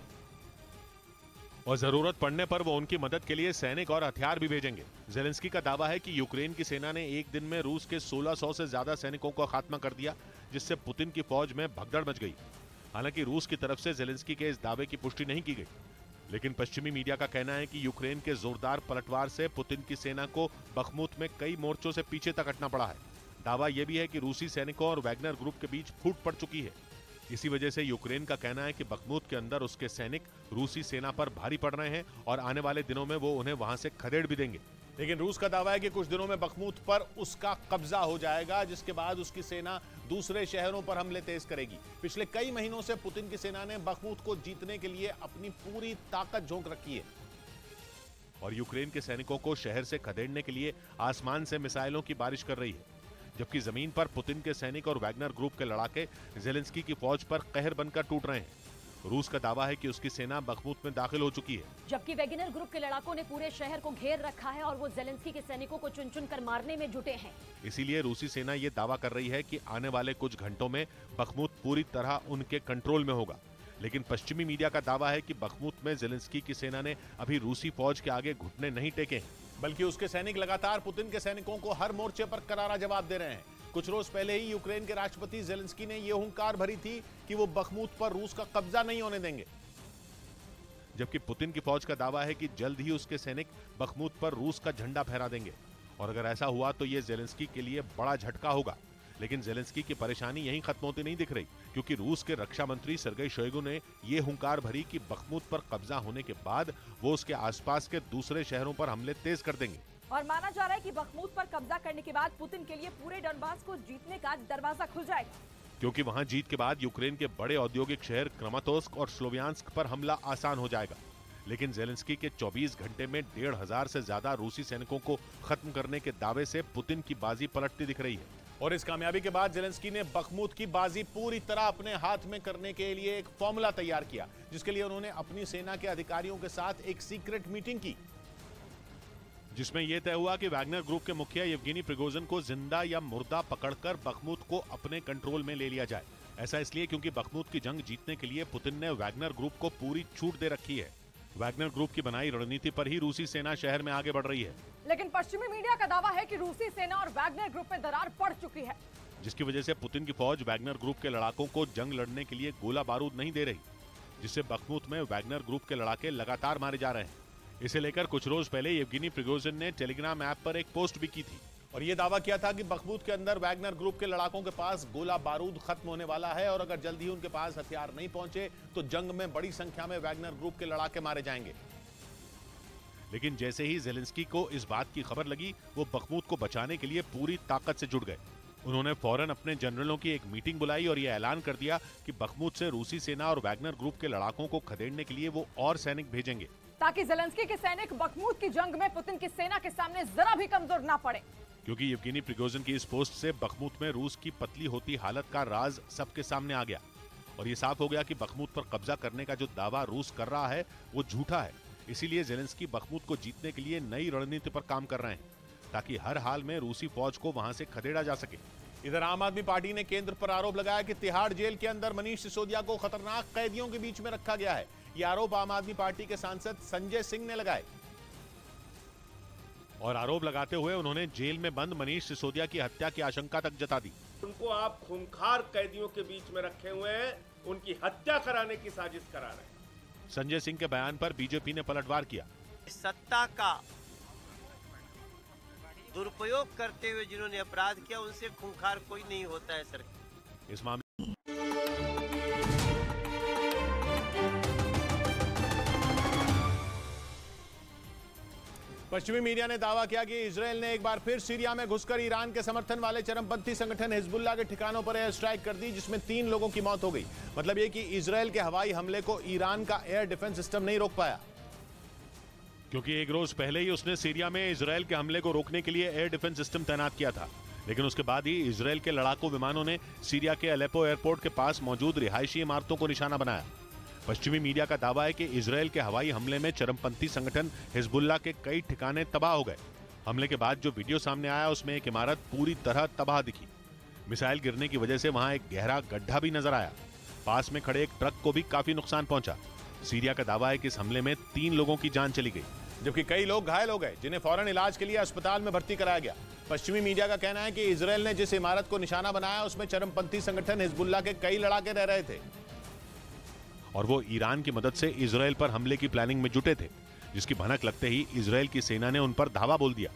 और जरूरत पड़ने पर वो उनकी मदद के लिए सैनिक और हथियार भी भेजेंगे। जेलेंस्की का दावा है कि यूक्रेन की सेना ने एक दिन में रूस के 1600 से ज्यादा सैनिकों का खात्मा कर दिया, जिससे पुतिन की फौज में भगदड़ मच गई। हालांकि रूस की तरफ से जेलेंस्की के इस दावे की पुष्टि नहीं की गई, लेकिन पश्चिमी मीडिया का कहना है कि यूक्रेन के जोरदार पलटवार से पुतिन की सेना को बखमुत में कई मोर्चों से पीछे तक हटना पड़ा है। दावा यह भी है कि रूसी सैनिकों और वैगनर ग्रुप के बीच फूट पड़ चुकी है। इसी वजह से यूक्रेन का कहना है कि बखमुत के अंदर उसके सैनिक रूसी सेना पर भारी पड़ रहे हैं और आने वाले दिनों में वो उन्हें वहां से खदेड़ भी देंगे। लेकिन रूस का दावा है कि कुछ दिनों में बखमूत पर उसका कब्जा हो जाएगा, जिसके बाद उसकी सेना दूसरे शहरों पर हमले तेज करेगी। पिछले कई महीनों से पुतिन की सेना ने बखमूत को जीतने के लिए अपनी पूरी ताकत झोंक रखी है और यूक्रेन के सैनिकों को शहर से खदेड़ने के लिए आसमान से मिसाइलों की बारिश कर रही है, जबकि जमीन पर पुतिन के सैनिक और वैगनर ग्रुप के लड़ाके जेलेंस्की की फौज पर कहर बनकर टूट रहे हैं। रूस का दावा है कि उसकी सेना बखमूत में दाखिल हो चुकी है, जबकि वैगनर ग्रुप के लड़ाकों ने पूरे शहर को घेर रखा है और वो जेलेंस्की के सैनिकों को चुन चुन कर मारने में जुटे हैं। इसीलिए रूसी सेना ये दावा कर रही है कि आने वाले कुछ घंटों में बखमूत पूरी तरह उनके कंट्रोल में होगा। लेकिन पश्चिमी मीडिया का दावा है कि बखमूत में जेलेंस्की की सेना ने अभी रूसी फौज के आगे घुटने नहीं टेके हैं, बल्कि उसके सैनिक लगातार पुतिन के सैनिकों को हर मोर्चे पर करारा जवाब दे रहे हैं। कुछ रोज पहले ही यूक्रेन के राष्ट्रपति जेलेंस्की ने यह हुंकार भरी थी कि वो बखमूत पर रूस का कब्जा नहीं होने देंगे, जबकि पुतिन की फौज का दावा है कि जल्द ही उसके सैनिक बखमूत पर रूस का झंडा फहरा देंगे और अगर ऐसा हुआ तो यह जेलेंस्की के लिए बड़ा झटका होगा। लेकिन जेलेंस्की की परेशानी यहीं खत्म होती नहीं दिख रही, क्योंकि रूस के रक्षा मंत्री सर्गेई शोइगु ने यह हुंकार भरी कि बखमूत पर कब्जा होने के बाद वो उसके आसपास के दूसरे शहरों पर हमले तेज कर देंगे। और माना जा रहा है कि बखमूत पर कब्जा करने के बाद पुतिन के लिए पूरे डॉनबास को जीतने का दरवाजा खुल जाएगा, क्योंकि वहां जीत के बाद यूक्रेन के बड़े औद्योगिक शहर क्रमातोर्स्क और स्लोवियांस्क पर हमला आसान हो जाएगा। लेकिन जेलेंस्की के 24 घंटे में 1,500 से ज्यादा रूसी सैनिकों को खत्म करने के दावे से पुतिन की बाजी पलटती दिख रही है। और इस कामयाबी के बाद जेलेंस्की ने बखमूत की बाजी पूरी तरह अपने हाथ में करने के लिए एक फॉर्मूला तैयार किया, जिसके लिए उन्होंने अपनी सेना के अधिकारियों के साथ एक सीक्रेट मीटिंग की, जिसमें यह तय हुआ कि वैगनर ग्रुप के मुखिया येवगेनी प्रिगोजिन को जिंदा या मुर्दा पकड़कर बखमूत को अपने कंट्रोल में ले लिया जाए। ऐसा इसलिए क्योंकि बखमूत की जंग जीतने के लिए पुतिन ने वैगनर ग्रुप को पूरी छूट दे रखी है। वैगनर ग्रुप की बनाई रणनीति पर ही रूसी सेना शहर में आगे बढ़ रही है। लेकिन पश्चिमी मीडिया का दावा है कि रूसी सेना और वैगनर ग्रुप में दरार पड़ चुकी है, जिसकी वजह से पुतिन की फौज वैगनर ग्रुप के लड़ाकों को जंग लड़ने के लिए गोला बारूद नहीं दे रही, जिससे बखमूत में वैगनर ग्रुप के लड़ाके लगातार मारे जा रहे हैं। इसे लेकर कुछ रोज पहले येवगेनी प्रिगोजिन ने टेलीग्राम ऐप पर एक पोस्ट भी की थी और ये दावा किया था कि बखमूत के अंदर वैगनर ग्रुप के लड़ाकों के पास गोला बारूद खत्म होने वाला है और अगर जल्द ही उनके पास हथियार नहीं पहुंचे तो जंग में बड़ी संख्या में वैगनर ग्रुप के लड़ाके मारे जाएंगे। लेकिन जैसे ही जेलेंस्की को इस बात की खबर लगी, वो बखमूत को बचाने के लिए पूरी ताकत से जुट गए। उन्होंने फौरन अपने जनरलों की एक मीटिंग बुलाई और यह ऐलान कर दिया कि बखमूत से रूसी सेना और वैगनर ग्रुप के लड़ाकों को खदेड़ने के लिए वो और सैनिक भेजेंगे, ताकि जेलेंस्की के सैनिक बखमूत की जंग में पुतिन की सेना के सामने जरा भी कमजोर ना पड़े। क्योंकि येवगेनी प्रिगोजिन की इस पोस्ट से बखमूत में रूस की पतली होती हालत का राज सबके सामने आ गया और ये साफ हो गया कि बखमूत पर कब्जा करने का जो दावा रूस कर रहा है वो झूठा है। इसीलिए जेलेंस्की बखमूत को जीतने के लिए नई रणनीति पर काम कर रहे हैं, ताकि हर हाल में रूसी फौज को वहां से खदेड़ा जा सके। इधर आम आदमी पार्टी ने केंद्र पर आरोप लगाया कि तिहाड़ जेल के अंदर मनीष सिसोदिया को खतरनाक कैदियों के बीच में रखा गया है। यह आरोप आम आदमी पार्टी के सांसद संजय सिंह ने लगाए और आरोप लगाते हुए उन्होंने जेल में बंद मनीष सिसोदिया की हत्या की आशंका तक जता दी। उनको आप खूंखार कैदियों के बीच में रखे हुए हैं, उनकी हत्या कराने की साजिश करा रहे हैं। संजय सिंह के बयान पर बीजेपी ने पलटवार किया। सत्ता का दुरुपयोग करते हुए जिन्होंने अपराध किया उनसे खूंखार कोई नहीं होता है सर। इस मामले पश्चिमी मीडिया ने दावा किया कि इजरायल ने एक बार फिर सीरिया में घुसकर ईरान के समर्थन वाले चरमपंथी संगठन हिजबुल्लाह के ठिकानों पर एयर स्ट्राइक कर दी, जिसमें 3 लोगों की मौत हो गई। मतलब यह कि इजरायल के हवाई हमले को ईरान का एयर डिफेंस सिस्टम नहीं रोक पाया, क्योंकि एक रोज पहले ही उसने सीरिया में इजरायल के हमले को रोकने के लिए एयर डिफेंस सिस्टम तैनात किया था। लेकिन उसके बाद ही इजरायल के लड़ाकू विमानों ने सीरिया के अलेप्पो एयरपोर्ट के पास मौजूद रिहायशी इमारतों को निशाना बनाया। पश्चिमी मीडिया का दावा है कि इजरायल के हवाई हमले में चरमपंथी संगठन हिजबुल्लाह के कई ठिकाने तबाह हो गए। हमले के बाद जो वीडियो सामने आया उसमें एक इमारत पूरी तरह तबाह दिखी। मिसाइल गिरने की वजह से वहां एक गहरा गड्ढा भी नजर आया। पास में खड़े एक ट्रक को भी काफी नुकसान पहुंचा। सीरिया का दावा है कि इस हमले में 3 लोगों की जान चली गई, जबकि कई लोग घायल हो गए, जिन्हें फौरन इलाज के लिए अस्पताल में भर्ती कराया गया। पश्चिमी मीडिया का कहना है कि इजरायल ने जिस इमारत को निशाना बनाया उसमें चरमपंथी संगठन हिजबुल्लाह के कई लड़ाके रह रहे थे और वो ईरान की मदद से इजरायल पर हमले की प्लानिंग में जुटे थे, जिसकी भनक लगते ही इजरायल की सेना ने उन पर धावा बोल दिया।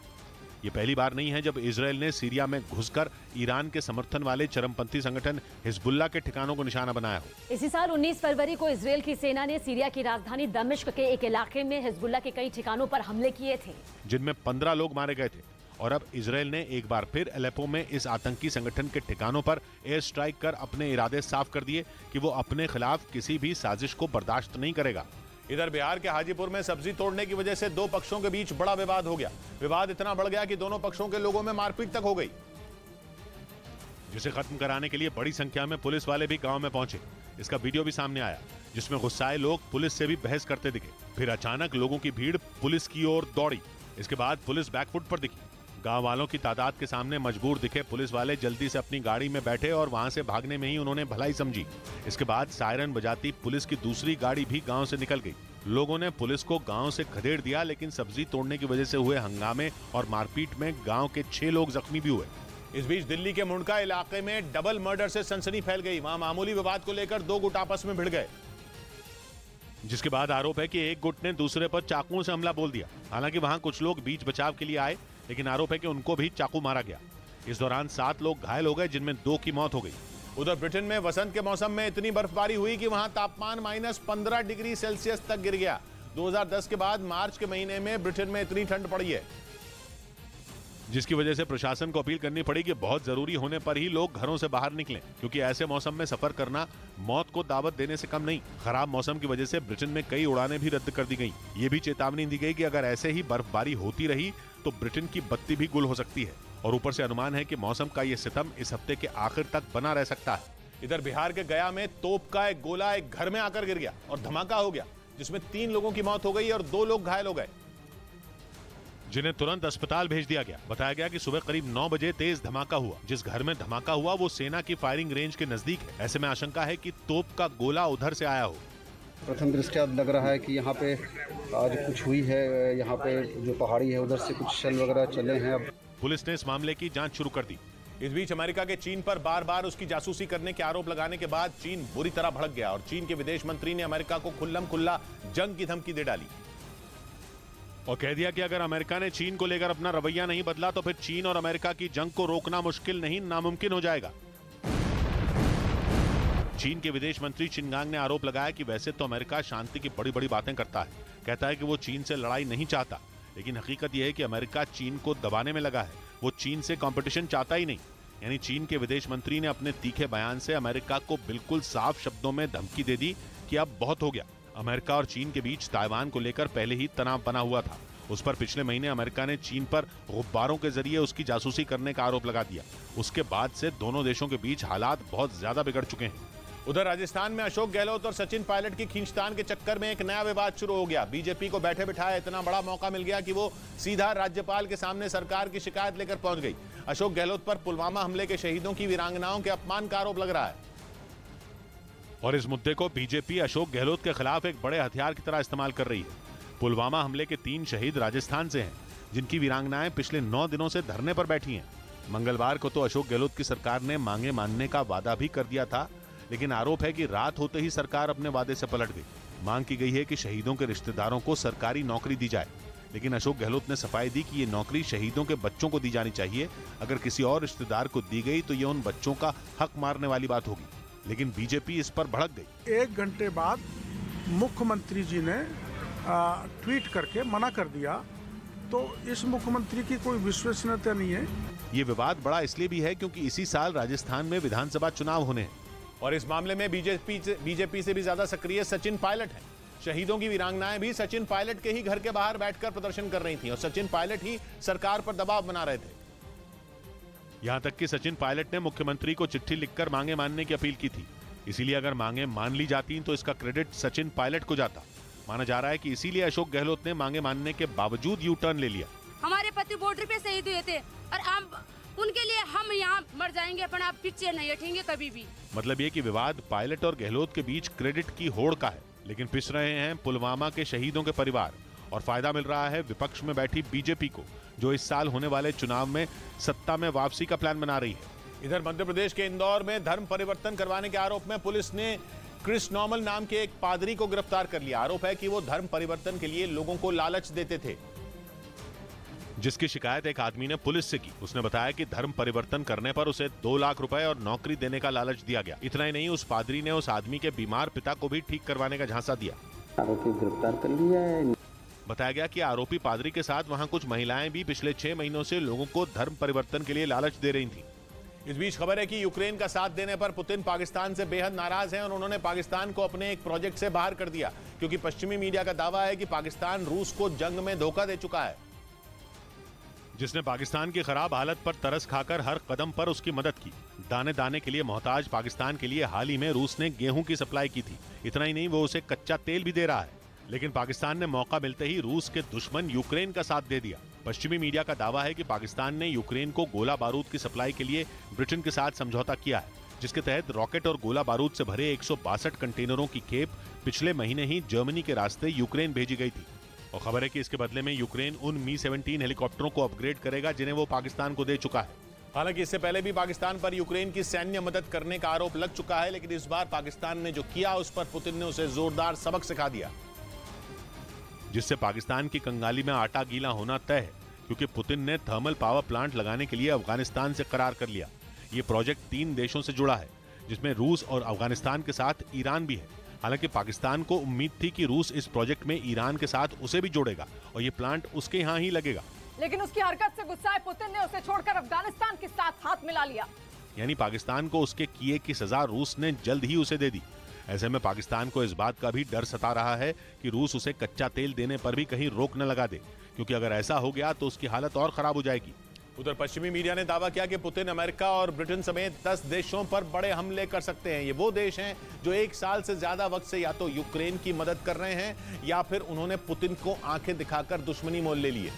ये पहली बार नहीं है जब इजराइल ने सीरिया में घुसकर ईरान के समर्थन वाले चरमपंथी संगठन हिजबुल्लाह के ठिकानों को निशाना बनाया हो। इसी साल 19 फरवरी को इजराइल की सेना ने सीरिया की राजधानी दमिश्क के एक इलाके में हिजबुल्लाह के कई ठिकानों पर हमले किए थे, जिनमें 15 लोग मारे गए थे। और अब इजराइल ने एक बार फिर अलेप्पो में इस आतंकी संगठन के ठिकानों पर एयर स्ट्राइक कर अपने इरादे साफ कर दिए कि वो अपने खिलाफ किसी भी साजिश को बर्दाश्त नहीं करेगा। इधर बिहार के हाजीपुर में सब्जी तोड़ने की वजह से दो पक्षों के बीच बड़ा विवाद हो गया। विवाद इतना बढ़ गया कि दोनों पक्षों के लोगों में मारपीट तक हो गई, जिसे खत्म कराने के लिए बड़ी संख्या में पुलिस वाले भी गांव में पहुंचे। इसका वीडियो भी सामने आया, जिसमें गुस्साए लोग पुलिस से भी बहस करते दिखे। फिर अचानक लोगों की भीड़ पुलिस की ओर दौड़ी। इसके बाद पुलिस बैकफुट पर दिखी। गांव वालों की तादाद के सामने मजबूर दिखे पुलिस वाले जल्दी से अपनी गाड़ी में बैठे और वहां से भागने में ही उन्होंने भलाई समझी। इसके बाद सायरन बजाती पुलिस की दूसरी गाड़ी भी गांव से निकल गई। लोगों ने पुलिस को गांव से खदेड़ दिया, लेकिन सब्जी तोड़ने की वजह से हुए हंगामे और मारपीट में गांव के 6 लोग जख्मी भी हुए। इस बीच दिल्ली के मुंडका इलाके में डबल मर्डर से सनसनी फैल गई। वहां मामूली विवाद को लेकर दो गुट आपस में भिड़ गए, जिसके बाद आरोप है कि एक गुट ने दूसरे पर चाकुओं से हमला बोल दिया। हालांकि वहां कुछ लोग बीच बचाव के लिए आए, लेकिन आरोप है कि उनको भी चाकू मारा गया। इस दौरान 7 लोग घायल हो गए, जिनमें 2 की मौत हो गई। उधर ब्रिटेन में वसंत के मौसम में इतनी बर्फबारी हुई कि वहां तापमान -15 डिग्री सेल्सियस तक गिर गया। 2010 के बाद मार्च के महीने में ब्रिटेन में इतनी ठंड पड़ी है, जिसकी वजह से प्रशासन को अपील करनी पड़ी कि बहुत जरूरी होने पर ही लोग घरों से बाहर निकलें, क्योंकि ऐसे मौसम में सफर करना मौत को दावत देने से कम नहीं। खराब मौसम की वजह से ब्रिटेन में कई उड़ानें भी रद्द कर दी गई। ये भी चेतावनी दी गई कि अगर ऐसे ही बर्फबारी होती रही तो ब्रिटेन की बत्ती भी गुल हो सकती है। और ऊपर से अनुमान है कि मौसम का ये सितम इस हफ्ते के आखिर तक बना रह सकता है। इधर बिहार के गया में तोप का एक गोला एक घर में आकर गिर गया और धमाका हो गया, जिसमें 3 लोगों की मौत हो गई और 2 लोग घायल हो गए, जिन्हें तुरंत अस्पताल भेज दिया गया। बताया गया कि सुबह करीब 9 बजे तेज धमाका हुआ। जिस घर में धमाका हुआ वो सेना की फायरिंग रेंज के नजदीक है। ऐसे में आशंका है कि तोप का गोला उधर से आया हो। प्रथम दृष्टया लग रहा है कि यहाँ पे आज कुछ हुई है। यहाँ पे जो पहाड़ी है उधर से कुछ शेल वगैरह चले हैं। अब पुलिस ने इस मामले की जांच शुरू कर दी। इस बीच अमेरिका के चीन पर बार-बार उसकी जासूसी करने के आरोप लगाने के बाद चीन बुरी तरह भड़क गया और चीन के विदेश मंत्री ने अमेरिका को खुल्लम-खुल्ला जंग की धमकी दे डाली और कह दिया कि अगर अमेरिका ने चीन को लेकर अपना रवैया नहीं बदला तो फिर चीन और अमेरिका की जंग को रोकना मुश्किल नहीं नामुमकिन हो जाएगा। चीन के विदेश मंत्री चिनगांग ने आरोप लगाया कि वैसे तो अमेरिका शांति की बड़ी बड़ी बातें करता है, कहता है कि वो चीन से लड़ाई नहीं चाहता, लेकिन हकीकत यह है कि अमेरिका चीन को दबाने में लगा है। वो चीन से कंपटीशन चाहता ही नहीं। यानी चीन के विदेश मंत्री ने अपने तीखे बयान से अमेरिका को बिल्कुल साफ शब्दों में धमकी दे दी कि अब बहुत हो गया। अमेरिका और चीन के बीच ताइवान को लेकर पहले ही तनाव बना हुआ था। उस पर पिछले महीने अमेरिका ने चीन पर गुब्बारों के जरिए उसकी जासूसी करने का आरोप लगा दिया। उसके बाद से दोनों देशों के बीच हालात बहुत ज्यादा बिगड़ चुके हैं। उधर राजस्थान में अशोक गहलोत और सचिन पायलट की खींचतान के चक्कर में एक नया विवाद शुरू हो गया। बीजेपी को बैठे बिठाए इतना बड़ा मौका मिल गया कि वो सीधा राज्यपाल के सामने सरकार की शिकायत लेकर पहुंच गई। अशोक गहलोत पर पुलवामा हमले के शहीदों की वीरांगनाओं के अपमान का आरोप लग रहा है और इस मुद्दे को बीजेपी अशोक गहलोत के खिलाफ एक बड़े हथियार की तरह इस्तेमाल कर रही है। पुलवामा हमले के 3 शहीद राजस्थान से हैं, जिनकी वीरांगनाएं पिछले 9 दिनों से धरने पर बैठी हैं। मंगलवार को तो अशोक गहलोत की सरकार ने मांगे मानने का वादा भी कर दिया था, लेकिन आरोप है कि रात होते ही सरकार अपने वादे से पलट गई। मांग की गई है कि शहीदों के रिश्तेदारों को सरकारी नौकरी दी जाए, लेकिन अशोक गहलोत ने सफाई दी कि ये नौकरी शहीदों के बच्चों को दी जानी चाहिए। अगर किसी और रिश्तेदार को दी गई तो ये उन बच्चों का हक मारने वाली बात होगी। लेकिन बीजेपी इस पर भड़क गई। 1 घंटे बाद मुख्यमंत्री जी ने ट्वीट करके मना कर दिया, तो इस मुख्यमंत्री की कोई विश्वसनीयता नहीं है। ये विवाद बड़ा इसलिए भी है क्योंकि इसी साल राजस्थान में विधानसभा चुनाव होने हैं और इस मामले में बीजेपी से भी ज्यादा सक्रिय सचिन पायलट हैं। शहीदों की वीरांगनाएं भी सचिन पायलट के ही घर के बाहर बैठकर प्रदर्शन कर रही थीं और सचिन पायलट ही सरकार पर दबाव बना रहे थे। यहां तक कि सचिन पायलट ने मुख्यमंत्री को चिट्ठी लिखकर मांगे मानने की अपील की थी। इसीलिए अगर मांगे मान ली जाती तो इसका क्रेडिट सचिन पायलट को जाता। माना जा रहा है कि इसीलिए अशोक गहलोत ने मांगे मानने के बावजूद यू टर्न ले लिया। हमारे पति बॉर्डर पे शहीद हुए थे और उनके लिए हम यहाँ मर जाएंगे, अपन आप पीछे नहीं हटेंगे कभी भी। मतलब ये कि विवाद पायलट और गहलोत के बीच क्रेडिट की होड़ का है, लेकिन पिस रहे हैं पुलवामा के शहीदों के परिवार और फायदा मिल रहा है विपक्ष में बैठी बीजेपी को, जो इस साल होने वाले चुनाव में सत्ता में वापसी का प्लान बना रही है। इधर मध्य प्रदेश के इंदौर में धर्म परिवर्तन करवाने के आरोप में पुलिस ने क्रिस नॉर्मल नाम के एक पादरी को गिरफ्तार कर लिया। आरोप है कि वो धर्म परिवर्तन के लिए लोगों को लालच देते थे। जिसकी शिकायत एक आदमी ने पुलिस से की। उसने बताया कि धर्म परिवर्तन करने पर उसे 2 लाख रुपए और नौकरी देने का लालच दिया गया। इतना ही नहीं, उस पादरी ने उस आदमी के बीमार पिता को भी ठीक करवाने का झांसा दिया। आरोपी गिरफ्तार कर लिया है। बताया गया कि आरोपी पादरी के साथ वहां कुछ महिलाएं भी पिछले 6 महीनों से लोगों को धर्म परिवर्तन के लिए लालच दे रही थी। इस बीच खबर है कि यूक्रेन का साथ देने पर पुतिन पाकिस्तान से बेहद नाराज हैं और उन्होंने पाकिस्तान को अपने एक प्रोजेक्ट से बाहर कर दिया, क्योंकि पश्चिमी मीडिया का दावा है कि पाकिस्तान रूस को जंग में धोखा दे चुका है, जिसने पाकिस्तान की खराब हालत पर तरस खाकर हर कदम पर उसकी मदद की। दाने दाने के लिए मोहताज पाकिस्तान के लिए हाल ही में रूस ने गेहूं की सप्लाई की थी। इतना ही नहीं, वो उसे कच्चा तेल भी दे रहा है। लेकिन पाकिस्तान ने मौका मिलते ही रूस के दुश्मन यूक्रेन का साथ दे दिया। पश्चिमी मीडिया का दावा है कि पाकिस्तान ने यूक्रेन को गोला बारूद की सप्लाई के लिए ब्रिटेन के साथ समझौता किया है, जिसके तहत रॉकेट और गोला बारूद से भरे 162 कंटेनरों की खेप पिछले महीने ही जर्मनी के रास्ते यूक्रेन भेजी गई थी। और खबर है कि इसके बदले में यूक्रेन उन मी-17 हेलीकॉप्टरों को अपग्रेड करेगा जिन्हें वो पाकिस्तान को दे चुका है। हालांकि इससे पहले भी पाकिस्तान पर यूक्रेन की सैन्य मदद करने का आरोप लग चुका है, लेकिन इस बार पाकिस्तान ने जो किया उस पर पुतिन ने उसे जोरदार सबक सिखा दिया, जिससे पाकिस्तान की कंगाली में आटा गीला होना तय है, क्योंकि पुतिन ने थर्मल पावर प्लांट लगाने के लिए अफगानिस्तान से करार कर लिया। ये प्रोजेक्ट 3 देशों से जुड़ा है, जिसमें रूस और अफगानिस्तान के साथ ईरान भी है। हालांकि पाकिस्तान को उम्मीद थी कि रूस इस प्रोजेक्ट में ईरान के साथ उसे भी जोड़ेगा और ये प्लांट उसके यहाँ ही लगेगा। लेकिन उसकी हरकत से गुस्साए पुतिन ने उसे छोड़कर अफगानिस्तान के साथ हाथ मिला लिया। यानी पाकिस्तान को उसके किए की सजा रूस ने जल्द ही उसे दे दी। ऐसे में पाकिस्तान को इस बात का भी डर सता रहा है कि रूस उसे कच्चा तेल देने पर भी कहीं रोक न लगा दे, क्योंकि अगर ऐसा हो गया तो उसकी हालत और खराब हो जाएगी। उधर पश्चिमी मीडिया ने दावा किया कि पुतिन अमेरिका और ब्रिटेन समेत 10 देशों पर बड़े हमले कर सकते हैं। ये वो देश हैं जो 1 साल से ज्यादा वक्त से या तो यूक्रेन की मदद कर रहे हैं या फिर उन्होंने पुतिन को आंखें दिखाकर दुश्मनी मोल ले ली है।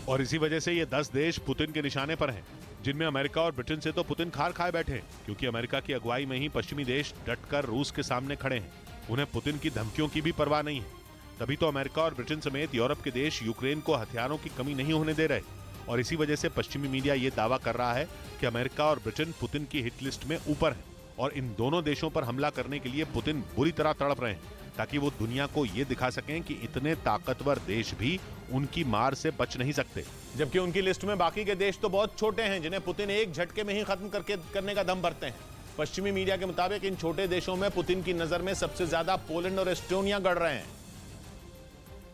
और इसी वजह से ये 10 देश पुतिन के निशाने पर हैं, जिनमें अमेरिका और ब्रिटेन से तो पुतिन खार खाए बैठे हैं, क्योंकि अमेरिका की अगुवाई में ही पश्चिमी देश डटकर रूस के सामने खड़े हैं। उन्हें पुतिन की धमकियों की भी परवाह नहीं है। तभी तो अमेरिका और ब्रिटेन समेत यूरोप के देश यूक्रेन को हथियारों की कमी नहीं होने दे रहे। और इसी वजह से पश्चिमी मीडिया ये दावा कर रहा है कि अमेरिका और ब्रिटेन पुतिन की हिट लिस्ट में ऊपर है और इन दोनों देशों पर हमला करने के लिए पुतिन बुरी तरह तड़प रहे हैं, ताकि वो दुनिया को ये दिखा सकें कि इतने ताकतवर देश भी उनकी मार से बच नहीं सकते। जबकि उनकी लिस्ट में बाकी के देश तो बहुत छोटे हैं, जिन्हें पुतिन एक झटके में ही खत्म करने का दम भरते हैं। पश्चिमी मीडिया के मुताबिक इन छोटे देशों में पुतिन की नजर में सबसे ज्यादा पोलैंड और एस्टोनिया गड़ रहे हैं,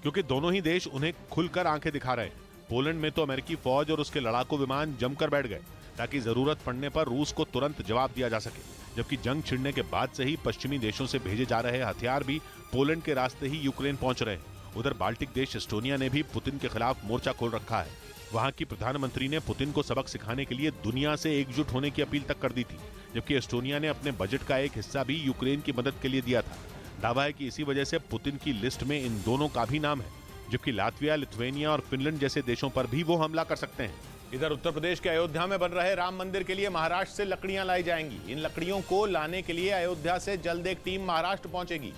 क्योंकि दोनों ही देश उन्हें खुलकर आंखें दिखा रहे हैं। पोलैंड में तो अमेरिकी फौज और उसके लड़ाकू विमान जमकर बैठ गए, ताकि जरूरत पड़ने पर रूस को तुरंत जवाब दिया जा सके। जबकि जंग छिड़ने के बाद से ही पश्चिमी देशों से भेजे जा रहे हथियार भी पोलैंड के रास्ते ही यूक्रेन पहुंच रहे हैं। उधर बाल्टिक देश एस्टोनिया ने भी पुतिन के खिलाफ मोर्चा खोल रखा है। वहां की प्रधानमंत्री ने पुतिन को सबक सिखाने के लिए दुनिया से एकजुट होने की अपील तक कर दी थी, जबकि एस्टोनिया ने अपने बजट का एक हिस्सा भी यूक्रेन की मदद के लिए दिया था। दावा है कि इसी वजह से पुतिन की लिस्ट में इन दोनों का भी नाम है, जबकि लातविया, लिथुआनिया और फिनलैंड जैसे देशों पर भी वो हमला कर सकते हैं। इधर उत्तर प्रदेश के अयोध्या में बन रहे राम मंदिर के लिए महाराष्ट्र से लकड़ियां लाई जाएंगी। इन लकड़ियों को लाने के लिए अयोध्या से जल्द एक टीम महाराष्ट्र पहुंचेगी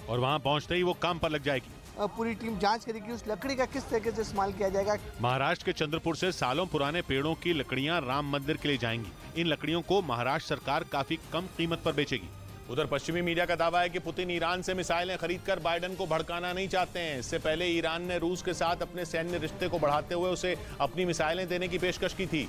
और वहां पहुंचते ही वो काम पर लग जाएगी। पूरी टीम जांच करेगी उस लकड़ी का किस तरीके से इस्तेमाल किया जाएगा। महाराष्ट्र के चंद्रपुर से सालों पुराने पेड़ों की लकड़ियां राम मंदिर के लिए जाएंगी। इन लकड़ियों को महाराष्ट्र सरकार काफी कम कीमत पर बेचेगी। उधर पश्चिमी मीडिया का दावा है कि पुतिन ईरान से मिसाइलें खरीदकर बाइडेन को भड़काना नहीं चाहते हैं। इससे पहले ईरान ने रूस के साथ अपने सैन्य रिश्ते को बढ़ाते हुए उसे अपनी मिसाइलें देने की पेशकश की थी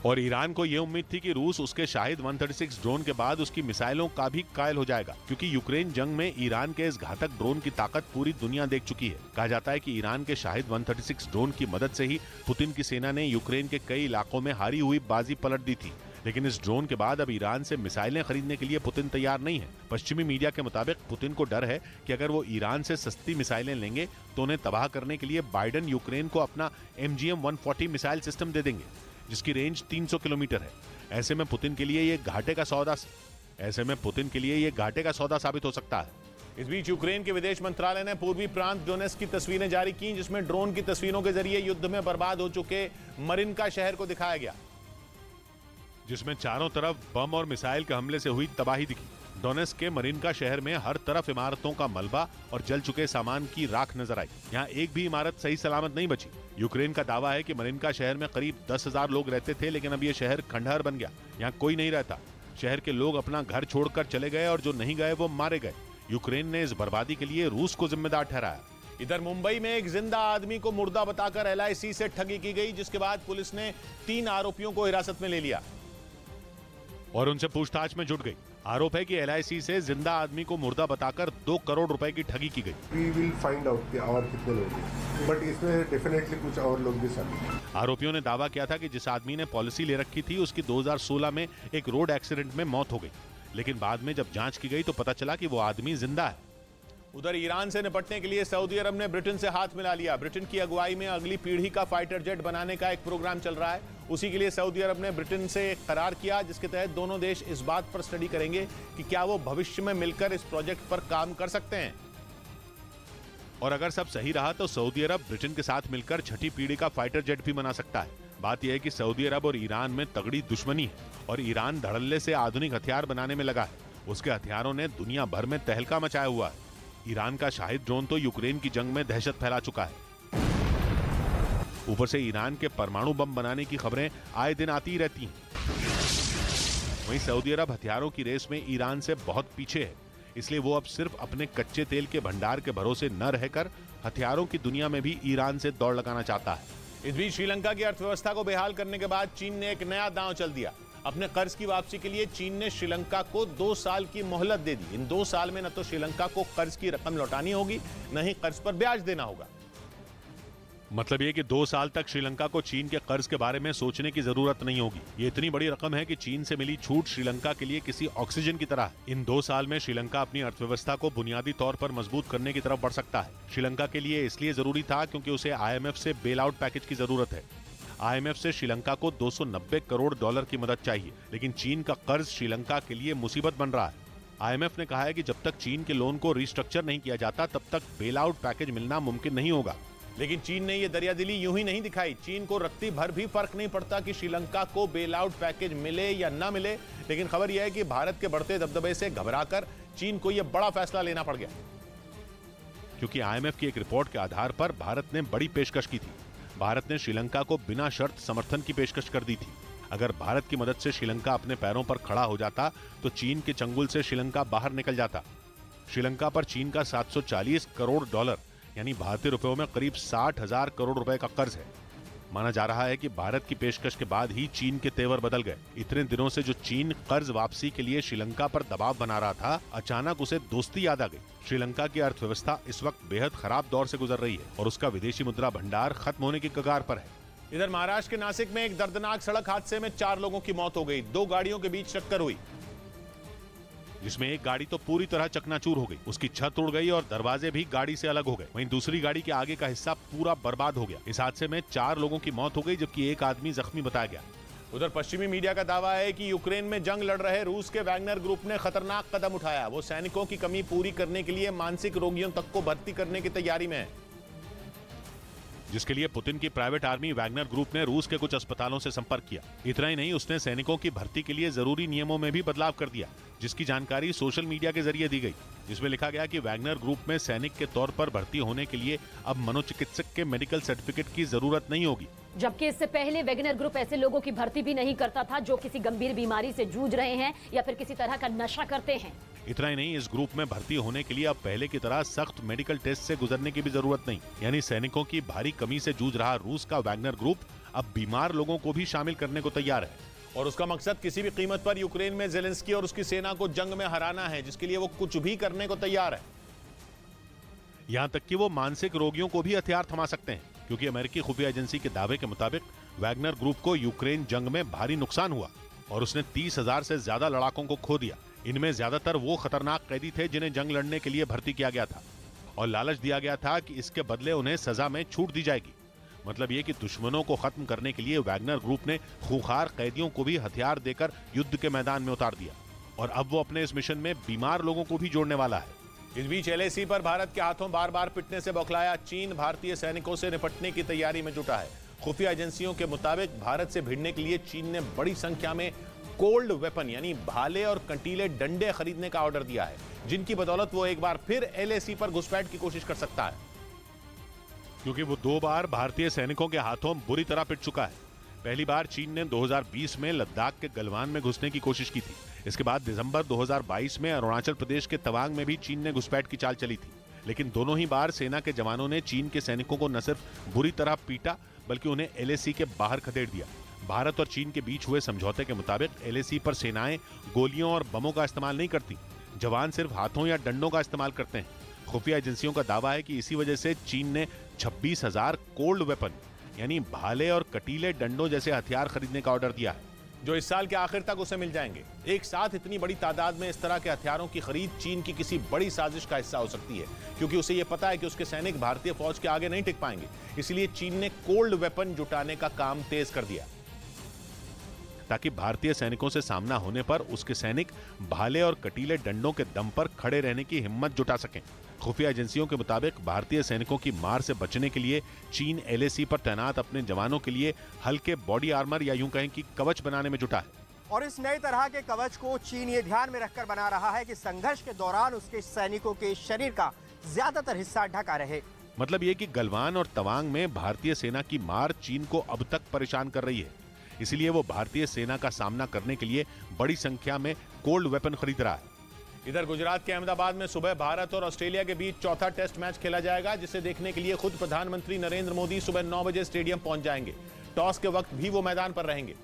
और ईरान को यह उम्मीद थी कि रूस उसके शाहिद 136 ड्रोन के बाद उसकी मिसाइलों का भी कायल हो जाएगा, क्योंकि यूक्रेन जंग में ईरान के इस घातक ड्रोन की ताकत पूरी दुनिया देख चुकी है। कहा जाता है कि ईरान के शाहिद 136 ड्रोन की मदद से ही पुतिन की सेना ने यूक्रेन के कई इलाकों में हारी हुई बाजी पलट दी थी। लेकिन इस ड्रोन के बाद अब ईरान से मिसाइलें खरीदने के लिए पुतिन तैयार नहीं है। पश्चिमी मीडिया के मुताबिक पुतिन को डर है कि अगर वो ईरान से सस्ती मिसाइलें लेंगे तो उन्हें तबाह करने के लिए बाइडेन यूक्रेन को अपना MGM-140 मिसाइल सिस्टम दे देंगे, जिसकी रेंज 300 किलोमीटर है। ऐसे में पुतिन के लिए ये घाटे का सौदा साबित हो सकता है। इस बीच यूक्रेन के विदेश मंत्रालय ने पूर्वी प्रांत डोनेट्स्क की तस्वीरें जारी की, जिसमें ड्रोन की तस्वीरों के जरिए युद्ध में बर्बाद हो चुके मरिनका शहर को दिखाया गया, जिसमें चारों तरफ बम और मिसाइल के हमले से हुई तबाही दिखी। डोनेट्स्क के मरिनका शहर में हर तरफ इमारतों का मलबा और जल चुके सामान की राख नजर आई। यहाँ एक भी इमारत सही सलामत नहीं बची। यूक्रेन का दावा है कि मरिनका शहर में करीब 10,000 लोग रहते थे, लेकिन अब ये शहर खंडहर बन गया। यहाँ कोई नहीं रहता। शहर के लोग अपना घर छोड़कर चले गए और जो नहीं गए वो मारे गए। यूक्रेन ने इस बर्बादी के लिए रूस को जिम्मेदार ठहराया। इधर मुंबई में एक जिंदा आदमी को मुर्दा बताकर LIC से ठगी की गई, जिसके बाद पुलिस ने 3 आरोपियों को हिरासत में ले लिया और उनसे पूछताछ में जुट गई। आरोप है कि LIC से जिंदा आदमी को मुर्दा बताकर 2 करोड़ रुपए की ठगी की गई। We will find out कि और कितने लोग हैं, बट इसमें डेफिनेटली कुछ और लोग भी शामिल। आरोपियों ने दावा किया था कि जिस आदमी ने पॉलिसी ले रखी थी उसकी 2016 में एक रोड एक्सीडेंट में मौत हो गई, लेकिन बाद में जब जांच की गई तो पता चला कि वो आदमी जिंदा है। उधर ईरान से निपटने के लिए सऊदी अरब ने ब्रिटेन से हाथ मिला लिया। ब्रिटेन की अगुवाई में अगली पीढ़ी का फाइटर जेट बनाने का एक प्रोग्राम चल रहा है। उसी के लिए सऊदी अरब ने ब्रिटेन से एक करार किया, जिसके तहत दोनों देश इस बात पर स्टडी करेंगे कि क्या वो भविष्य में मिलकर इस प्रोजेक्ट पर काम कर सकते हैं। और अगर सब सही रहा तो सऊदी अरब ब्रिटेन के साथ मिलकर छठी पीढ़ी का फाइटर जेट भी बना सकता है। बात यह है कि सऊदी अरब और ईरान में तगड़ी दुश्मनी है और ईरान धड़ल्ले से आधुनिक हथियार बनाने में लगा है। उसके हथियारों ने दुनिया भर में तहलका मचाया हुआ है। ईरान का शाहिद ड्रोन तो यूक्रेन की जंग में दहशत फैला चुका है। ऊपर से ईरान के परमाणु बम बनाने की खबरें आए दिन आती ही रहती हैं। वहीं सऊदी अरब हथियारों की रेस में ईरान से बहुत पीछे है, इसलिए वो अब सिर्फ अपने कच्चे तेल के भंडार के भरोसे न रहकर हथियारों की दुनिया में भी ईरान से दौड़ लगाना चाहता है। इस बीच श्रीलंका की अर्थव्यवस्था को बेहाल करने के बाद चीन ने एक नया दांव चल दिया। अपने कर्ज की वापसी के लिए चीन ने श्रीलंका को 2 साल की मोहलत दे दी। इन 2 साल में न तो श्रीलंका को कर्ज की रकम लौटानी होगी, न ही कर्ज पर ब्याज देना होगा। मतलब ये कि 2 साल तक श्रीलंका को चीन के कर्ज के बारे में सोचने की जरूरत नहीं होगी। ये इतनी बड़ी रकम है कि चीन से मिली छूट श्रीलंका के लिए किसी ऑक्सीजन की तरह है। इन 2 साल में श्रीलंका अपनी अर्थव्यवस्था को बुनियादी तौर पर मजबूत करने की तरफ बढ़ सकता है। श्रीलंका के लिए इसलिए जरूरी था क्योंकि उसे IMF से बेल आउट पैकेज की जरूरत है। IMF से श्रीलंका को $290 करोड़ की मदद चाहिए, लेकिन चीन का कर्ज श्रीलंका के लिए मुसीबत बन रहा है। IMF ने कहा है कि जब तक चीन के लोन को रिस्ट्रक्चर नहीं किया जाता तब तक बेल आउट पैकेज मिलना मुमकिन नहीं होगा। लेकिन चीन ने ये दरियादिली यूं ही नहीं दिखाई। चीन को रत्ती भर भी फर्क नहीं पड़ता कि श्रीलंका को बेल आउट पैकेज मिले या न मिले, लेकिन खबर यह है कि भारत के बढ़ते दबदबे से घबराकर चीन को यह बड़ा फैसला लेना पड़ गया। क्योंकि IMF की एक रिपोर्ट के आधार पर भारत ने बड़ी पेशकश की थी। भारत ने श्रीलंका को बिना शर्त समर्थन की पेशकश कर दी थी। अगर भारत की मदद से श्रीलंका अपने पैरों पर खड़ा हो जाता तो चीन के चंगुल से श्रीलंका बाहर निकल जाता। श्रीलंका पर चीन का $740 करोड़ यानी भारतीय रुपयों में करीब 60,000 करोड़ रुपए का कर्ज है। माना जा रहा है कि भारत की पेशकश के बाद ही चीन के तेवर बदल गए। इतने दिनों से जो चीन कर्ज वापसी के लिए श्रीलंका पर दबाव बना रहा था, अचानक उसे दोस्ती याद आ गई। श्रीलंका की अर्थव्यवस्था इस वक्त बेहद खराब दौर से गुजर रही है और उसका विदेशी मुद्रा भंडार खत्म होने की कगार पर है। इधर महाराष्ट्र के नासिक में एक दर्दनाक सड़क हादसे में 4 लोगों की मौत हो गई। 2 गाड़ियों के बीच टक्कर हुई, जिसमें एक गाड़ी तो पूरी तरह चकनाचूर हो गई, उसकी छत उड़ गई और दरवाजे भी गाड़ी से अलग हो गए। वहीं दूसरी गाड़ी के आगे का हिस्सा पूरा बर्बाद हो गया। इस हादसे में 4 लोगों की मौत हो गई, जबकि एक आदमी जख्मी बताया गया। उधर पश्चिमी मीडिया का दावा है कि यूक्रेन में जंग लड़ रहे रूस के वैगनर ग्रुप ने खतरनाक कदम उठाया। वो सैनिकों की कमी पूरी करने के लिए मानसिक रोगियों तक को भर्ती करने की तैयारी में है, जिसके लिए पुतिन की प्राइवेट आर्मी वैगनर ग्रुप ने रूस के कुछ अस्पतालों से संपर्क किया। इतना ही नहीं, उसने सैनिकों की भर्ती के लिए जरूरी नियमों में भी बदलाव कर दिया, जिसकी जानकारी सोशल मीडिया के जरिए दी गई, जिसमें लिखा गया कि वैगनर ग्रुप में सैनिक के तौर पर भर्ती होने के लिए अब मनोचिकित्सक के मेडिकल सर्टिफिकेट की जरूरत नहीं होगी। जबकि इससे पहले वैगनर ग्रुप ऐसे लोगों की भर्ती भी नहीं करता था जो किसी गंभीर बीमारी से जूझ रहे हैं या फिर किसी तरह का नशा करते हैं। इतना ही नहीं, इस ग्रुप में भर्ती होने के लिए अब पहले की तरह सख्त मेडिकल टेस्ट से गुजरने की भी जरूरत नहीं। यानी सैनिकों की भारी कमी से जूझ रहा रूस का वैगनर ग्रुप अब बीमार लोगों को भी शामिल करने को तैयार है और उसका मकसद किसी भी कीमत पर यूक्रेन में ज़ेलेंस्की और उसकी सेना को जंग में हराना है, जिसके लिए वो कुछ भी करने को तैयार है। यहाँ तक कि वो मानसिक रोगियों को भी हथियार थमा सकते हैं, क्योंकि अमेरिकी खुफिया एजेंसी के दावे के मुताबिक वैगनर ग्रुप को यूक्रेन जंग में भारी नुकसान हुआ और उसने 30,000 से ज्यादा लड़ाकों को खो दिया। इनमें ज्यादातर वो खतरनाक कैदी थे जिन्हें जंग लड़ने के लिए भर्ती किया गया था और लालच दिया गया था कि इसके बदले उन्हें सजा में छूट दी जाएगी। मतलब ये कि दुश्मनों को खत्म करने के लिए वैगनर ग्रुप ने खूंखार कैदियों को भी हथियार देकर युद्ध के मैदान में उतार दिया और अब वो अपने इस मिशन में बीमार लोगों को भी जोड़ने वाला है। इस बीच LAC पर भारत के हाथों बार बार पिटने से बौखलाया चीन भारतीय सैनिकों से निपटने की तैयारी में जुटा है। खुफिया एजेंसियों के मुताबिक भारत से भिड़ने के लिए चीन ने बड़ी संख्या में कोल्ड वेपन यानी भाले और कंटीले डंडे खरीदने का ऑर्डर दिया है, जिनकी बदौलत वो एक बार फिर LAC पर घुसपैठ की कोशिश कर सकता है, क्योंकि वो 2 बार भारतीय सैनिकों के हाथों बुरी तरह पिट चुका है। पहली बार चीन ने 2020 में लद्दाख के गलवान में घुसने की कोशिश की थी। इसके बाद दिसंबर 2022 में अरुणाचल प्रदेश के तवांग में भी चीन ने घुसपैठ की चाल चली थी, लेकिन दोनों ही बार सेना के जवानों ने चीन के सैनिकों को न सिर्फ बुरी तरह पीटा बल्कि उन्हें LAC के बाहर खदेड़ दिया। भारत और चीन के बीच हुए समझौते के मुताबिक LAC पर सेनाएं गोलियों और बमों का इस्तेमाल नहीं करती, जवान सिर्फ हाथों या डंडों का इस्तेमाल करते हैं। खुफिया एजेंसियों का दावा है कि इसी वजह से चीन ने 26,000 कोल्ड वेपन यानी भाले और कटीले डंडों जैसे हथियार खरीदने का ऑर्डर दिया है, जो इस साल के आखिर तक उसे मिल जाएंगे। एक साथ इतनी बड़ी तादाद में इस तरह के हथियारों की खरीद चीन की किसी बड़ी साजिश का हिस्सा हो सकती है, क्योंकि उसे यह पता है कि उसके सैनिक भारतीय फौज के आगे नहीं टिक पाएंगे। इसलिए चीन ने कोल्ड वेपन जुटाने का काम तेज कर दिया, ताकि भारतीय सैनिकों से सामना होने पर उसके सैनिक भाले और कटीले डंडों के दम पर खड़े रहने की हिम्मत जुटा सकें। खुफिया एजेंसियों के मुताबिक भारतीय सैनिकों की मार से बचने के लिए चीन LAC पर तैनात अपने जवानों के लिए हल्के बॉडी आर्मर या यूं कहें कि कवच बनाने में जुटा है। और इस नई तरह के कवच को चीन ये ध्यान में रखकर बना रहा है कि संघर्ष के दौरान उसके सैनिकों के शरीर का ज्यादातर हिस्सा ढका रहे। मतलब ये कि गलवान और तवांग में भारतीय सेना की मार चीन को अब तक परेशान कर रही है, इसलिए वो भारतीय सेना का सामना करने के लिए बड़ी संख्या में कोल्ड वेपन खरीद रहा है। इधर गुजरात के अहमदाबाद में सुबह भारत और ऑस्ट्रेलिया के बीच चौथा टेस्ट मैच खेला जाएगा, जिसे देखने के लिए खुद प्रधानमंत्री नरेंद्र मोदी सुबह 9 बजे स्टेडियम पहुंच जाएंगे। टॉस के वक्त भी वो मैदान पर रहेंगे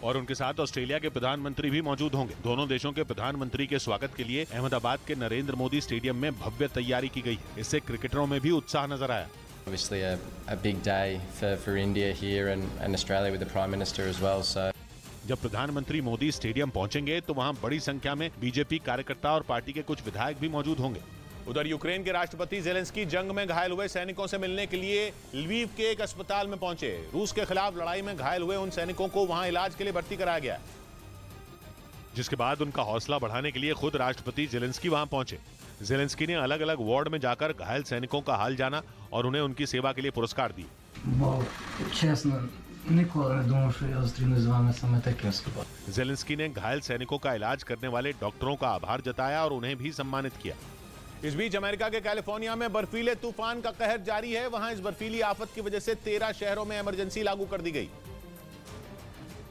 और उनके साथ ऑस्ट्रेलिया के प्रधानमंत्री भी मौजूद होंगे। दोनों देशों के प्रधानमंत्री के स्वागत के लिए अहमदाबाद के नरेंद्र मोदी स्टेडियम में भव्य तैयारी की गई है। इससे क्रिकेटरों में भी उत्साह नजर आया। Obviously a big day for India here and Australia with the Prime Minister as well. So जब प्रधानमंत्री मोदी स्टेडियम पहुंचेंगे तो वहां बड़ी संख्या में बीजेपी कार्यकर्ता और पार्टी के कुछ विधायक भी मौजूद होंगे। उधर यूक्रेन के राष्ट्रपति जेलेंस्की जंग में घायल हुए सैनिकों से मिलने के लिए लवीव के एक अस्पताल में पहुंचे। रूस के खिलाफ लड़ाई में घायल हुए उन सैनिकों को वहां इलाज के लिए भर्ती कराया गया, जिसके बाद उनका हौसला बढ़ाने के लिए खुद राष्ट्रपति जेलेंस्की वहां पहुंचे। जेलेंस्की ने अलग अलग वार्ड में जाकर घायल सैनिकों का हाल जाना और उन्हें उनकी सेवा के लिए पुरस्कार दिए। जेलेंस्की ने घायल सैनिकों का इलाज करने वाले डॉक्टरों का आभार जताया और उन्हें भी सम्मानित किया। इस बीच अमेरिका के कैलिफोर्निया में बर्फीले तूफान का कहर जारी है। वहां इस बर्फीली आफत की वजह से 13 शहरों में इमरजेंसी लागू कर दी गई,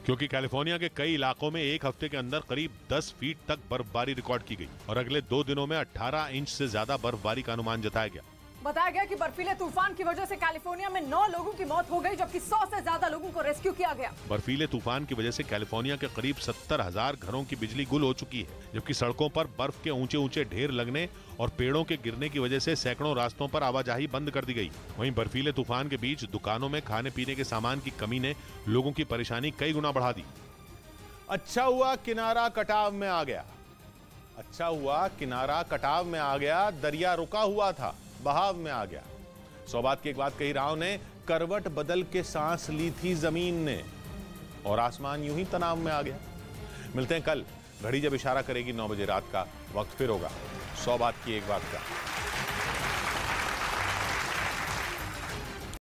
क्योंकि कैलिफोर्निया के कई इलाकों में एक हफ्ते के अंदर करीब 10 फीट तक बर्फबारी रिकॉर्ड की गई और अगले 2 दिनों में 18 इंच से ज्यादा बर्फबारी का अनुमान जताया गया। बताया गया कि बर्फीले तूफान की वजह से कैलिफोर्निया में 9 लोगों की मौत हो गई, जबकि 100 से ज्यादा लोगों को रेस्क्यू किया गया। बर्फीले तूफान की वजह से कैलिफोर्निया के करीब 70,000 घरों की बिजली गुल हो चुकी है, जबकि सड़कों पर बर्फ के ऊंचे ऊंचे ढेर लगने और पेड़ों के गिरने की वजह से सैकड़ों रास्तों पर आवाजाही बंद कर दी गई। वहीं बर्फीले तूफान के बीच दुकानों में खाने पीने के सामान की कमी ने लोगों की परेशानी कई गुना बढ़ा दी। अच्छा हुआ किनारा कटाव में आ गया, अच्छा हुआ किनारा कटाव में आ गया, दरिया रुका हुआ था, बहाव में आ गया। 100 बात की एक बात कही राव ने, करवट बदल के सांस ली थी जमीन ने और आसमान यूं ही तनाव में आ गया। मिलते हैं कल, घड़ी जब इशारा करेगी 9 बजे रात का, वक्त फिर होगा 100 बात की एक बात का।